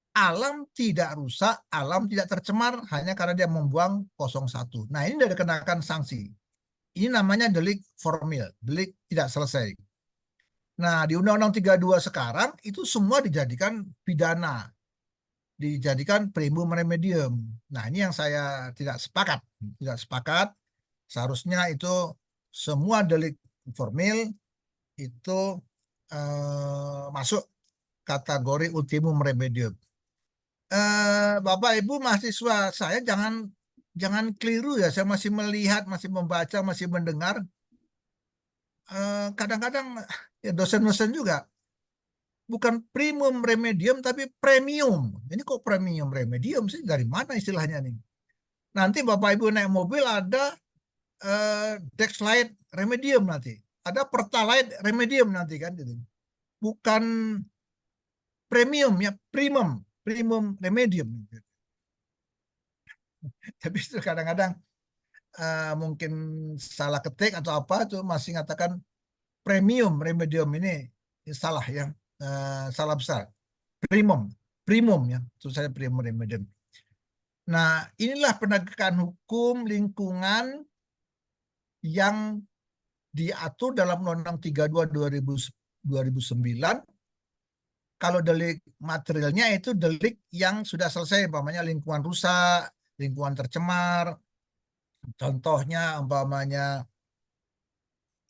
Speaker 1: Alam tidak rusak, alam tidak tercemar hanya karena dia membuang 01. Nah, ini sudah dikenakan sanksi. Ini namanya delik formil, delik tidak selesai. Nah, di Undang-Undang 32 sekarang itu semua dijadikan pidana, dijadikan primum remedium. Nah, ini yang saya tidak sepakat. Tidak sepakat, seharusnya itu semua delik formil itu masuk kategori ultimum remedium. Bapak Ibu mahasiswa saya jangan keliru ya. Saya masih melihat, masih membaca, masih mendengar. Kadang-kadang ya dosen-dosen juga bukan primum remedium tapi premium. Ini kok premium remedium sih? Dari mana istilahnya nih? Nanti Bapak Ibu naik mobil ada Dexlite remedium nanti, ada Pertalite remedium nanti kan gitu. Bukan premium ya, primum remedium. Tapi itu kadang-kadang mungkin salah ketik atau apa tuh masih ngatakan premium remedium ini salah ya, salah besar. Primum, primum ya, itu saya primum remedium. Nah, inilah penegakan hukum lingkungan yang diatur dalam Undang-Undang 32 2009. Kalau delik materialnya itu delik yang sudah selesai, umpamanya lingkungan rusak, lingkungan tercemar. Contohnya umpamanya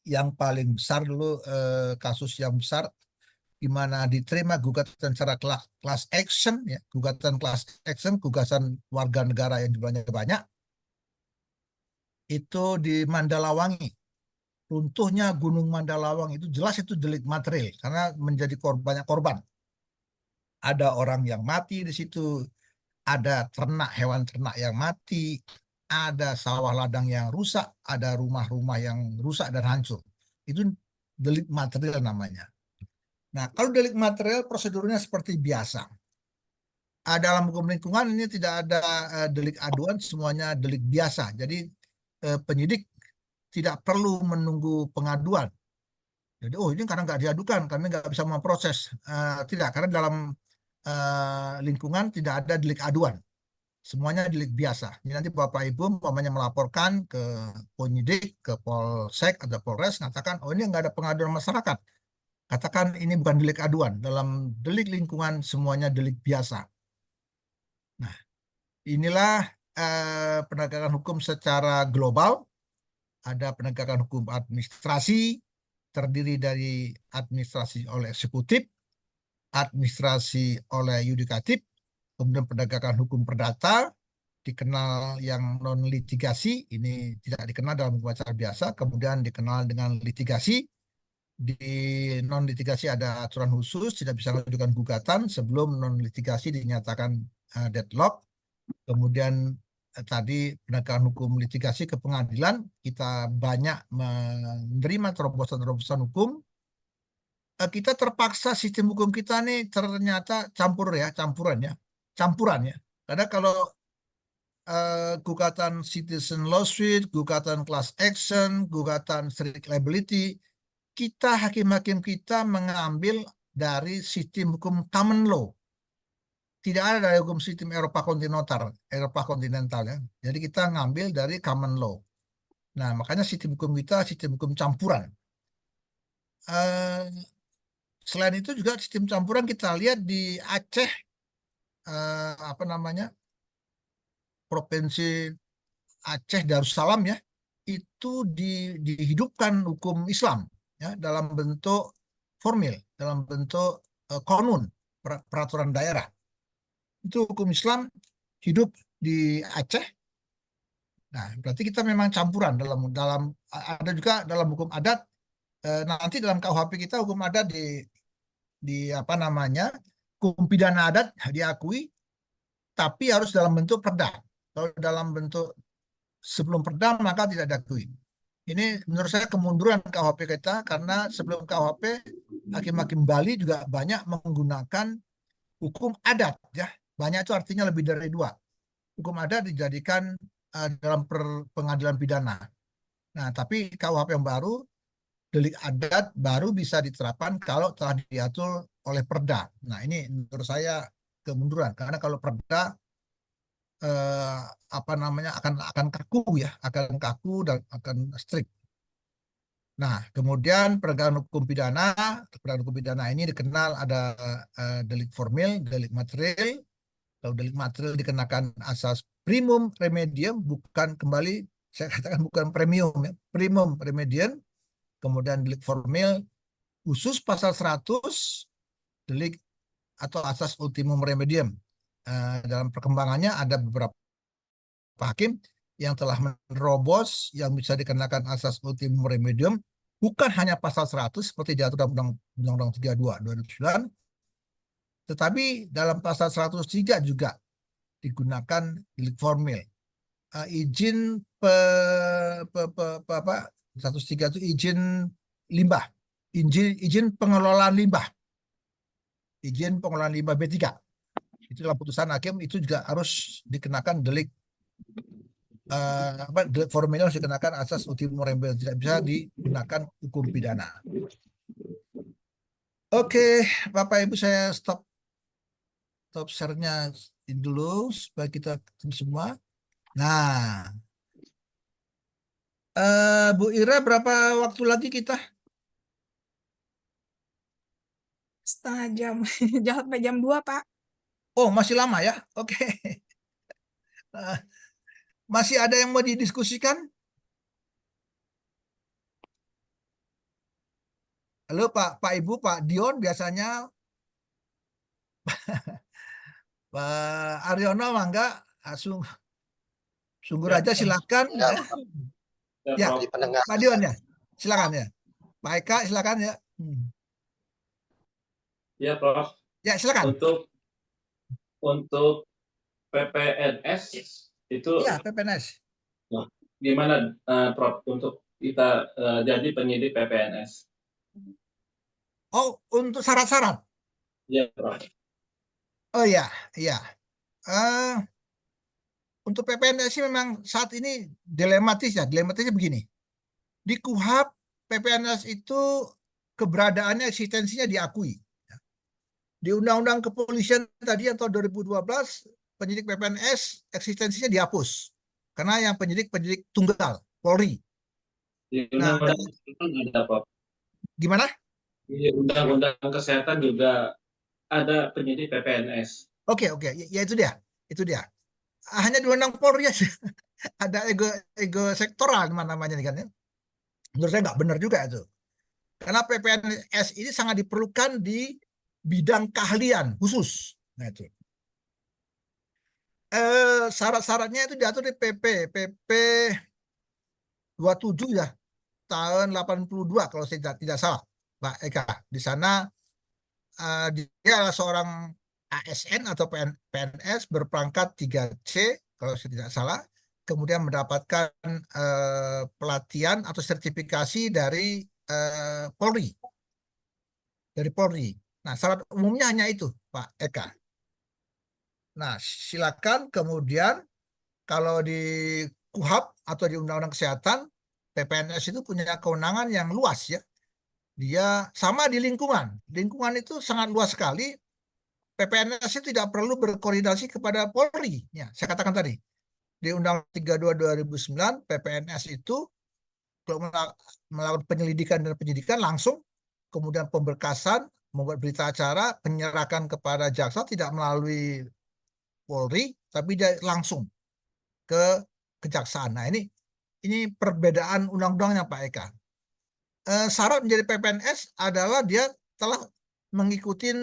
Speaker 1: yang paling besar dulu, kasus yang besar di mana diterima gugatan secara class action ya, gugatan class action, gugatan warga negara yang jumlahnya banyak, itu di Mandalawangi. Runtuhnya Gunung Mandalawang itu jelas itu delik material karena menjadi banyak korban. Ada orang yang mati di situ, ada ternak, hewan ternak yang mati, ada sawah ladang yang rusak, ada rumah-rumah yang rusak dan hancur. Itu delik material namanya. Nah, kalau delik material prosedurnya seperti biasa. Dalam hukum lingkungan ini tidak ada delik aduan, semuanya delik biasa. Jadi penyidik tidak perlu menunggu pengaduan. Jadi, oh ini karena nggak diadukan, kami nggak bisa memproses. Tidak, karena dalam lingkungan tidak ada delik aduan. Semuanya delik biasa. Jadi nanti Bapak Ibu umpamanya melaporkan ke penyidik, ke Polsek atau Polres, katakan, oh ini nggak ada pengaduan masyarakat. Katakan ini bukan delik aduan. Dalam delik lingkungan semuanya delik biasa. Nah, inilah penegakan hukum secara global. Ada penegakan hukum administrasi, terdiri dari administrasi oleh eksekutif, administrasi oleh yudikatif, kemudian penegakan hukum perdata, dikenal yang non litigasi, ini tidak dikenal dalam hukum acara biasa, kemudian dikenal dengan litigasi. Di non litigasi ada aturan khusus, tidak bisa mengajukan gugatan sebelum non litigasi dinyatakan deadlock. Kemudian tadi penegakan hukum litigasi ke pengadilan, kita banyak menerima terobosan-terobosan hukum. Kita terpaksa sistem hukum kita nih ternyata campuran ya. Karena kalau gugatan citizen lawsuit, gugatan class action, gugatan strict liability, kita hakim-hakim kita mengambil dari sistem hukum common law. Tidak ada dari hukum sistem Eropa kontinental ya. Jadi kita ngambil dari common law. Nah, makanya sistem hukum kita sistem hukum campuran. Selain itu juga sistem campuran kita lihat di Aceh, apa namanya, Provinsi Aceh Darussalam ya, itu dihidupkan hukum Islam ya dalam bentuk formil, dalam bentuk konun, peraturan daerah. Itu hukum Islam hidup di Aceh. Nah, berarti kita memang campuran dalam ada juga dalam hukum adat. Nanti dalam KUHP kita hukum adat di apa namanya, hukum pidana adat diakui, tapi harus dalam bentuk perda. Kalau dalam bentuk sebelum perda maka tidak diakui. Ini menurut saya kemunduran KUHP kita, karena sebelum KUHP hakim-hakim Bali juga banyak menggunakan hukum adat ya. Banyak itu artinya lebih dari dua. Hukum adat dijadikan dalam pengadilan pidana. Nah, tapi KUHP yang baru, delik adat baru bisa diterapkan kalau telah diatur oleh perda. Nah, ini menurut saya kemunduran, karena kalau perda apa namanya akan kaku ya, akan kaku dan akan strict. Nah, kemudian penegakan hukum pidana ini dikenal ada delik formil, delik material. Kalau delik material dikenakan asas primum remedium, bukan, kembali saya katakan bukan premium ya, primum remedium. Kemudian delik formil khusus pasal 100 delik atau asas ultimum remedium. Dalam perkembangannya ada beberapa hakim yang telah menerobos yang bisa dikenakan asas ultimum remedium bukan hanya pasal 100 seperti diatur dalam Undang-Undang 32 2009, tetapi dalam pasal 103 juga digunakan delik formil. Izin apa 103 itu izin limbah, izin pengelolaan limbah, izin pengelolaan limbah B3. Itu dalam putusan hakim itu juga harus dikenakan delik delik formil harus dikenakan asas ultimum remedium, tidak bisa digunakan hukum pidana. Oke, Bapak Ibu, saya stop share-nya dulu supaya kita ketemu semua. Nah, Bu Ira, berapa waktu lagi kita?
Speaker 2: Setengah jam. Jangan sampai jam 2, Pak.
Speaker 1: Oh, masih lama ya? Oke. Masih ada yang mau didiskusikan? Halo Pak Ibu, Pak Dion biasanya, Pak Aryono mangga, sungguh aja silakan. Ya, Pak Dion ya, silakan ya. Pak Eka silakan ya.
Speaker 3: Ya, Prof.
Speaker 1: Ya, silakan.
Speaker 3: Untuk PPNS itu
Speaker 1: Ya, PPNS.
Speaker 3: gimana, Prof, untuk kita jadi penyidik PPNS?
Speaker 1: Oh, untuk syarat-syarat.
Speaker 3: Ya, Prof.
Speaker 1: Oh ya, ya. Untuk PPNS sih memang saat ini dilematis ya. Dilematisnya begini. Di KUHP, PPNS itu keberadaannya, eksistensinya diakui. Di Undang-Undang Kepolisian tadi atau 2012, penyidik PPNS eksistensinya dihapus. Karena yang penyidik tunggal, Polri.
Speaker 3: Di
Speaker 1: Nah,
Speaker 3: Undang-Undang Kesehatan ada, Prof.
Speaker 1: Gimana?
Speaker 3: Di Undang-Undang Kesehatan juga ada penyidik PPNS.
Speaker 1: Oke, ya itu dia. Itu dia. Hanya di Undang Polri aja. Ada ego sektoral namanya kan ya. Menurut saya nggak benar juga itu. Karena PPNS ini sangat diperlukan di bidang keahlian khusus. Nah itu. Syarat-syaratnya itu diatur di PP 27 ya, tahun 82 kalau saya tidak salah, Pak Eka. Di sana dia adalah seorang ASN atau PNS berpangkat 3C kalau saya tidak salah, kemudian mendapatkan pelatihan atau sertifikasi dari Polri. Dari Polri. Nah, syarat umumnya hanya itu, Pak Eka. Nah, silakan kemudian kalau di KUHP atau di Undang-Undang Kesehatan, PPNS itu punya kewenangan yang luas ya. Dia sama di lingkungan. Lingkungan itu sangat luas sekali. PPNS itu tidak perlu berkoordinasi kepada Polri. Ya, saya katakan tadi. Di Undang-Undang 32 2009, PPNS itu kalau melakukan penyelidikan dan penyidikan langsung, kemudian pemberkasan, membuat berita acara, penyerahan kepada jaksa tidak melalui Polri, tapi dia langsung ke kejaksaan. Nah, ini perbedaan undang-undangnya Pak Eka. Syarat menjadi PPNS adalah dia telah mengikuti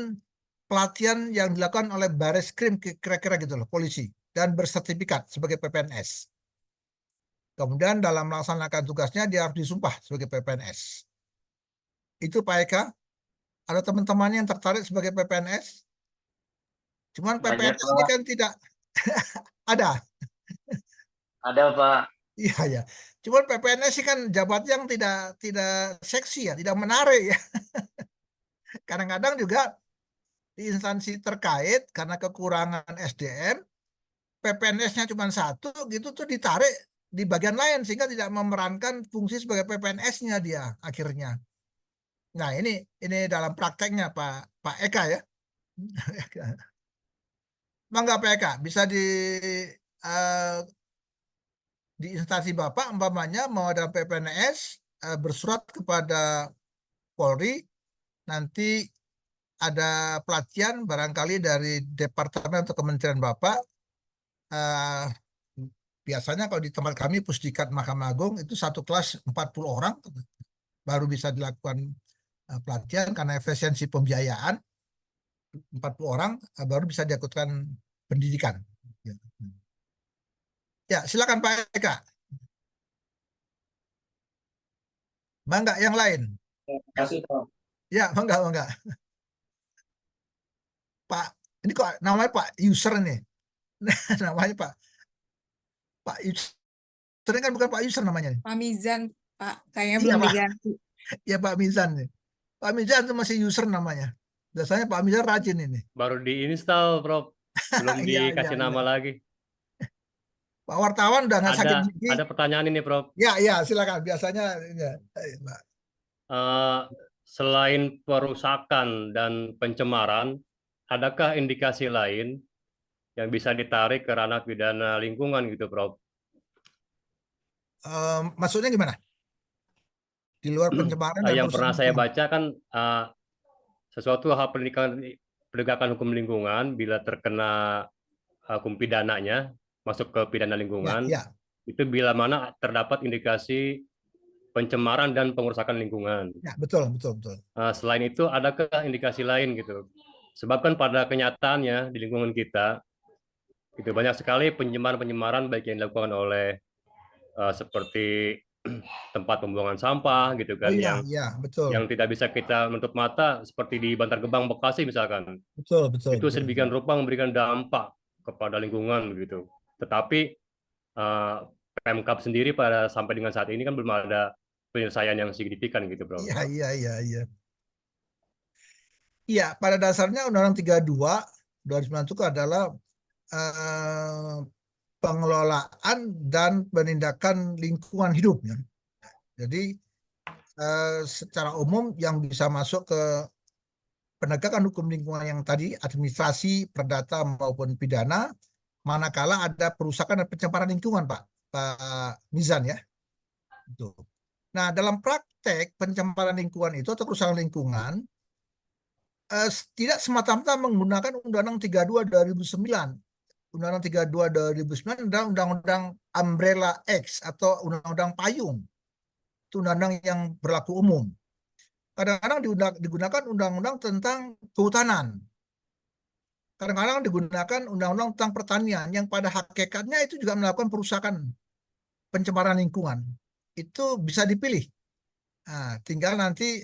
Speaker 1: pelatihan yang dilakukan oleh Bareskrim kira-kira gitu loh, polisi, dan bersertifikat sebagai PPNS. Kemudian dalam melaksanakan tugasnya dia harus disumpah sebagai PPNS. Itu Pak Eka. Ada teman-teman yang tertarik sebagai PPNS? Cuman PPNS ini kan tidak ada.
Speaker 4: Ada, Pak.
Speaker 1: Iya ya. Cuman PPNS sih kan jabatan yang tidak seksi ya, tidak menarik ya. Kadang-kadang juga di instansi terkait karena kekurangan SDM, PPNS-nya cuma satu gitu tuh ditarik di bagian lain sehingga tidak memerankan fungsi sebagai PPNS-nya dia akhirnya. Nah, ini dalam prakteknya Pak Eka ya. Mangga Pak Eka bisa uh, di instansi Bapak umpamanya mau ada PPNS bersurat kepada Polri, nanti ada pelatihan barangkali dari departemen atau kementerian Bapak. Biasanya kalau di tempat kami Pusdikat Mahkamah Agung itu satu kelas 40 orang baru bisa dilakukan pelatihan karena efisiensi pembiayaan 40 orang baru bisa dilakukan pendidikan. Ya, silakan Pak Eka. Mangga yang lain.
Speaker 3: Terima kasih, Prof.
Speaker 1: Ya, mangga. Pak, ini kok namanya Pak User nih. Namanya Pak User ini kan bukan Pak User namanya.
Speaker 2: Pak Mizan, Pak, kayaknya
Speaker 1: Iya,
Speaker 2: belum
Speaker 1: Pak.
Speaker 2: diganti.
Speaker 1: Ya Pak Mizan nih. Pak Mizan itu masih user namanya. Biasanya Pak Mizan rajin ini.
Speaker 5: Baru diinstal, Prof. Belum
Speaker 1: Iya,
Speaker 5: dikasih
Speaker 1: iya,
Speaker 5: nama
Speaker 1: iya.
Speaker 5: lagi.
Speaker 1: Pak wartawan udah nggak sakit gigi.
Speaker 5: Ada pertanyaan ini, Prof.
Speaker 1: Ya, silakan. Biasanya ya. Pak.
Speaker 5: Selain perusakan dan pencemaran, adakah indikasi lain yang bisa ditarik ke ranah pidana lingkungan gitu, Prof?
Speaker 1: Maksudnya gimana? Di luar pencemaran dan
Speaker 5: Yang pernah saya
Speaker 1: lingkungan.
Speaker 5: baca kan sesuatu hal penegakan hukum lingkungan bila terkena hukum pidananya masuk ke pidana lingkungan,
Speaker 1: Ya.
Speaker 5: itu bila mana terdapat indikasi pencemaran dan pengerusakan lingkungan.
Speaker 1: Ya, betul.
Speaker 5: Selain itu, adakah indikasi lain gitu? Sebab kan pada kenyataannya di lingkungan kita itu banyak sekali pencemaran baik yang dilakukan oleh seperti tempat pembuangan sampah gitu kan,
Speaker 1: betul.
Speaker 5: yang tidak bisa kita menutup mata, seperti di Bantar Gebang Bekasi misalkan.
Speaker 1: Betul.
Speaker 5: Itu sedemikian rupa memberikan dampak kepada lingkungan begitu. Tetapi Pemkab sendiri sampai dengan saat ini kan belum ada penyelesaian yang signifikan gitu, Bro.
Speaker 1: Iya. Iya, pada dasarnya Undang-Undang 32 2009 itu adalah pengelolaan dan penindakan lingkungan hidup. Ya. Jadi secara umum yang bisa masuk ke penegakan hukum lingkungan yang tadi, administrasi, perdata maupun pidana, manakala ada perusakan dan pencemaran lingkungan, Pak Mizan ya. Itu. Nah, dalam praktek pencemaran lingkungan itu atau kerusakan lingkungan tidak semata-mata menggunakan Undang-Undang 32 2009. Undang-Undang 32 2009 adalah Undang-Undang Umbrella Acts atau Undang-Undang Payung. Itu undang-undang yang berlaku umum. Kadang-kadang digunakan undang-undang tentang kehutanan. Kadang-kadang digunakan undang-undang tentang pertanian yang pada hakikatnya itu juga melakukan perusakan pencemaran lingkungan. Itu bisa dipilih. Nah, tinggal nanti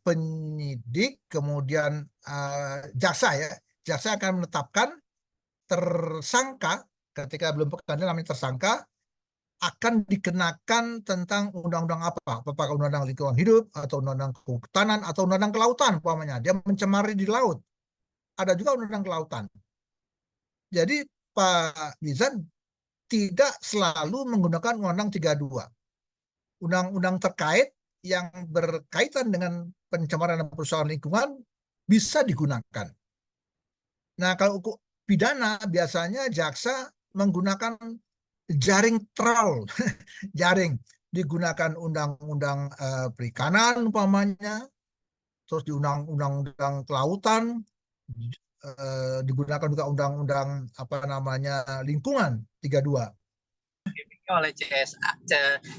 Speaker 1: penyidik kemudian jaksa akan menetapkan tersangka ketika belum pengadilan namanya tersangka akan dikenakan tentang undang-undang apa? Apakah undang-undang lingkungan hidup atau undang-undang kehutanan atau undang-undang kelautan umpamanya. Dia mencemari di laut. Ada juga undang-undang kelautan. Jadi Pak Mizan tidak selalu menggunakan undang-undang 32. Undang-undang terkait yang berkaitan dengan pencemaran dan perusakan lingkungan bisa digunakan. Nah, kalau pidana biasanya jaksa menggunakan jaring trawl, jaring digunakan undang-undang perikanan umpamanya, terus di undang-undang kelautan digunakan juga undang-undang lingkungan 32.
Speaker 6: Oleh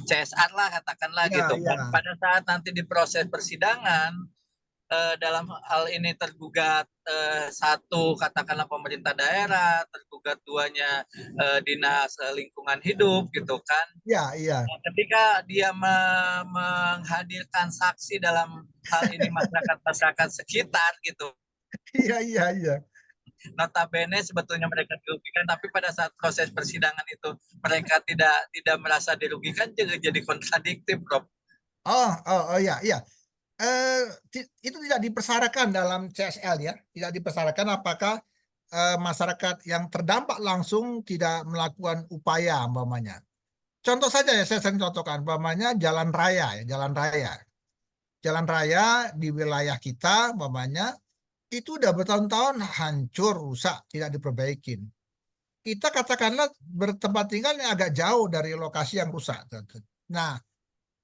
Speaker 6: CSR lah katakanlah
Speaker 1: Ya,
Speaker 6: gitu.
Speaker 1: ya.
Speaker 6: Pada saat nanti di proses persidangan dalam hal ini tergugat satu katakanlah pemerintah daerah, tergugat duanya dinas lingkungan hidup gitu kan.
Speaker 1: Ya, iya.
Speaker 6: Ketika dia menghadirkan saksi dalam hal ini masyarakat sekitar gitu.
Speaker 1: Iya.
Speaker 6: Notabene sebetulnya mereka dirugikan, tapi pada saat proses persidangan itu mereka tidak merasa dirugikan, jadi kontradiktif, Prof.
Speaker 1: Oh iya. Itu tidak dipersyaratkan dalam CSL ya, tidak dipersyaratkan apakah masyarakat yang terdampak langsung tidak melakukan upaya umpamanya. Contoh saja ya, saya sering contohkan umpamanya jalan raya di wilayah kita umpamanya itu udah bertahun-tahun hancur, rusak, tidak diperbaikin. Kita katakanlah bertempat tinggalnya agak jauh dari lokasi yang rusak. Nah,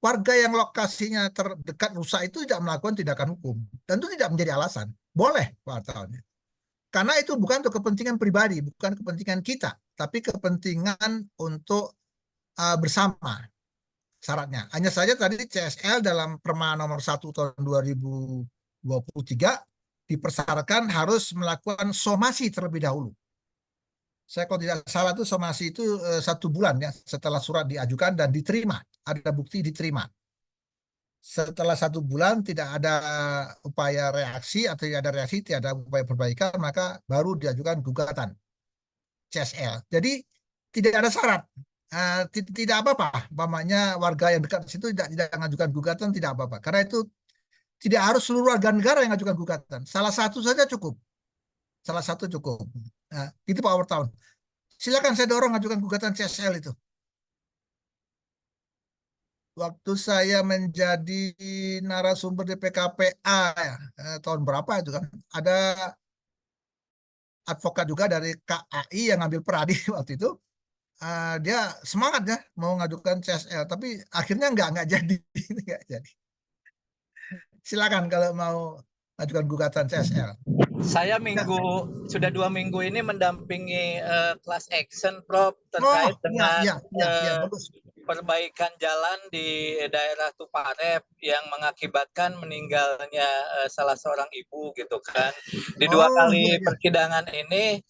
Speaker 1: warga yang lokasinya terdekat rusak itu tidak melakukan tindakan hukum. Dan itu tidak menjadi alasan. Boleh wartawannya. Karena itu bukan untuk kepentingan pribadi, bukan kepentingan kita, tapi kepentingan untuk bersama. syaratnya. Hanya saja tadi CSL dalam Perma nomor 1 tahun 2023 dipersyaratkan harus melakukan somasi terlebih dahulu. Saya kalau tidak salah itu somasi itu 1 bulan ya setelah surat diajukan dan diterima, ada bukti diterima. Setelah 1 bulan tidak ada upaya reaksi atau tidak ada reaksi, tidak ada upaya perbaikan, maka baru diajukan gugatan CSL. Jadi tidak ada syarat, tidak apa-apa. Umpamanya warga yang dekat di situ tidak mengajukan gugatan, tidak apa-apa. Karena itu tidak harus seluruh warga negara yang mengajukan gugatan. Salah satu saja cukup. Salah satu cukup. Nah, itu Pak Wartawan. Silakan saya dorong ajukan gugatan CSL itu. Waktu saya menjadi narasumber di PKPA ya, tahun berapa itu kan, ada advokat juga dari KAI yang ngambil peradi waktu itu. Dia semangat ya mau mengajukan CSL, tapi akhirnya nggak jadi. Nggak jadi. Silakan kalau mau ajukan gugatan CSL.
Speaker 6: Saya sudah 2 minggu ini mendampingi class action, Prof, terkait dengan
Speaker 1: ya, bagus.
Speaker 6: perbaikan jalan di daerah Tuparep yang mengakibatkan meninggalnya salah seorang ibu gitu kan. Di 2 kali persidangan ini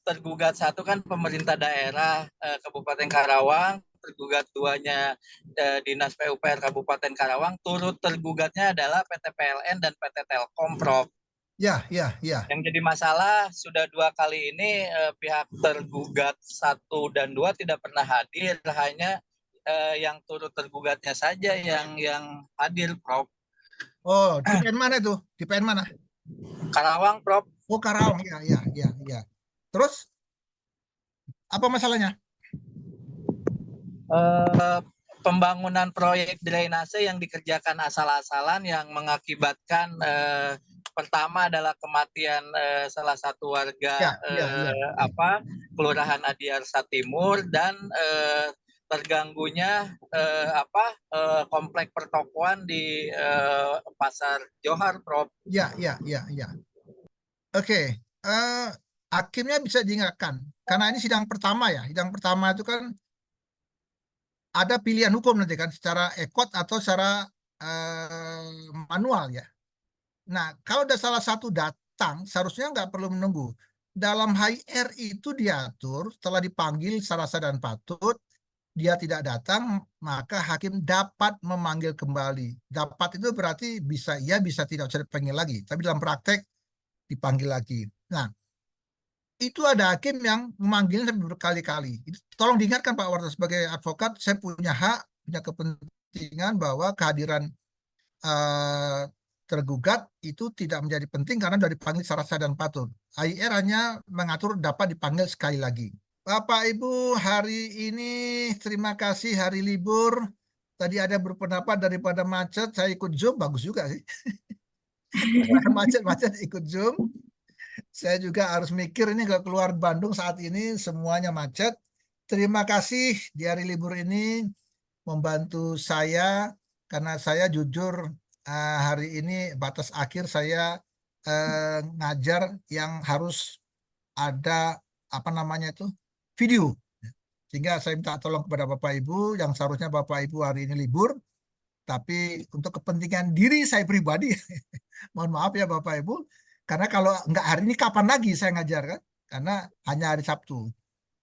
Speaker 6: tergugat 1 kan pemerintah daerah Kabupaten Karawang, tergugat 2-nya Dinas PUPR Kabupaten Karawang, turut tergugatnya adalah PT PLN dan PT Telkom, Prof.
Speaker 1: Ya.
Speaker 6: Yang jadi masalah sudah 2 kali ini pihak tergugat 1 dan 2 tidak pernah hadir, hanya yang turut tergugatnya saja yang hadir, Prof.
Speaker 1: Oh, di PN mana itu? Di PN mana?
Speaker 6: Karawang, Prof.
Speaker 1: Oh, Karawang, ya. Terus apa masalahnya?
Speaker 6: Pembangunan proyek drainase yang dikerjakan asal-asalan yang mengakibatkan pertama adalah kematian salah satu warga Kelurahan Adiarsa Timur dan terganggunya komplek pertokoan di Pasar Johar, Prof.
Speaker 1: Ya. Oke, hakimnya bisa diingatkan karena ini sidang pertama ya. Sidang pertama itu kan ada pilihan hukum nanti kan secara ekot atau secara manual ya. Nah, kalau ada salah satu datang, seharusnya nggak perlu menunggu. Dalam HIR itu diatur setelah dipanggil secara sah dan patut, dia tidak datang, maka hakim dapat memanggil kembali. Dapat itu berarti bisa iya, bisa tidak, bisa dipanggil lagi. Tapi dalam praktek dipanggil lagi. Nah, itu ada hakim yang memanggilnya berkali-kali. Tolong diingatkan Pak Warta, sebagai advokat, saya punya hak, punya kepentingan bahwa kehadiran tergugat itu tidak menjadi penting karena sudah dipanggil secara sah dan patut. HIR hanya mengatur dapat dipanggil sekali lagi. Bapak Ibu, hari ini terima kasih hari libur. Tadi ada berpendapat daripada macet, saya ikut Zoom, bagus juga sih. Macet ikut Zoom. Saya juga harus mikir ini kalau keluar Bandung saat ini semuanya macet. Terima kasih di hari libur ini membantu saya karena saya jujur hari ini batas akhir saya ngajar yang harus ada video, sehingga saya minta tolong kepada Bapak Ibu yang seharusnya Bapak Ibu hari ini libur, tapi untuk kepentingan diri saya pribadi mohon maaf ya Bapak Ibu, karena kalau nggak hari ini kapan lagi saya ngajar kan, karena hanya hari Sabtu.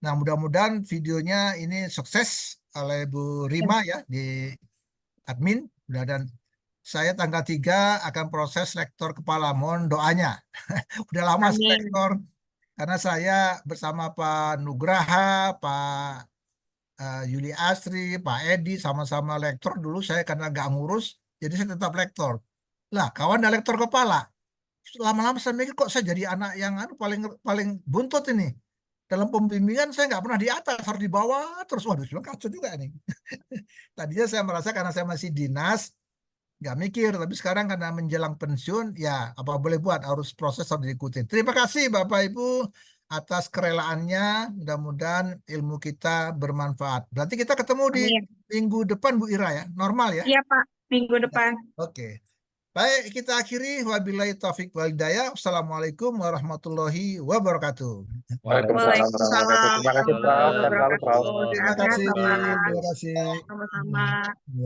Speaker 1: Nah, mudah-mudahan videonya ini sukses oleh Bu Rima ya di admin, dan saya tanggal 3 akan proses lektor kepala, mohon doanya. Udah lama lektor, karena saya bersama Pak Nugraha, Pak Yuli Astri, Pak Edi, sama-sama lektor dulu. Saya karena nggak ngurus, jadi saya tetap lektor. Lah, kawan ada lektor kepala. Lama-lama saya mikir kok saya jadi anak yang paling buntut ini. Dalam pembimbingan saya nggak pernah di atas, harus di bawah terus. Waduh, kacau juga nih. Tadinya saya merasa karena saya masih dinas, nggak mikir, tapi sekarang karena menjelang pensiun, ya apa boleh buat, harus proses, harus diikuti. Terima kasih Bapak Ibu atas kerelaannya, mudah-mudahan ilmu kita bermanfaat. Berarti kita ketemu di minggu depan Bu Ira ya, normal ya?
Speaker 2: Iya Pak, minggu depan.
Speaker 1: Oke. Baik, kita akhiri. Wabillahi taufik wal hidayah. Wassalamualaikum warahmatullahi wabarakatuh.
Speaker 2: Waalaikumsalam
Speaker 7: Terima kasih, Prof.
Speaker 2: warahmatullahi
Speaker 7: Dan Prof.
Speaker 2: wabarakatuh.
Speaker 1: Terima
Speaker 2: Sehat-sehat,
Speaker 1: kasih.
Speaker 2: Bapak.
Speaker 1: Terima kasih.
Speaker 2: Sama-sama.
Speaker 1: Ya.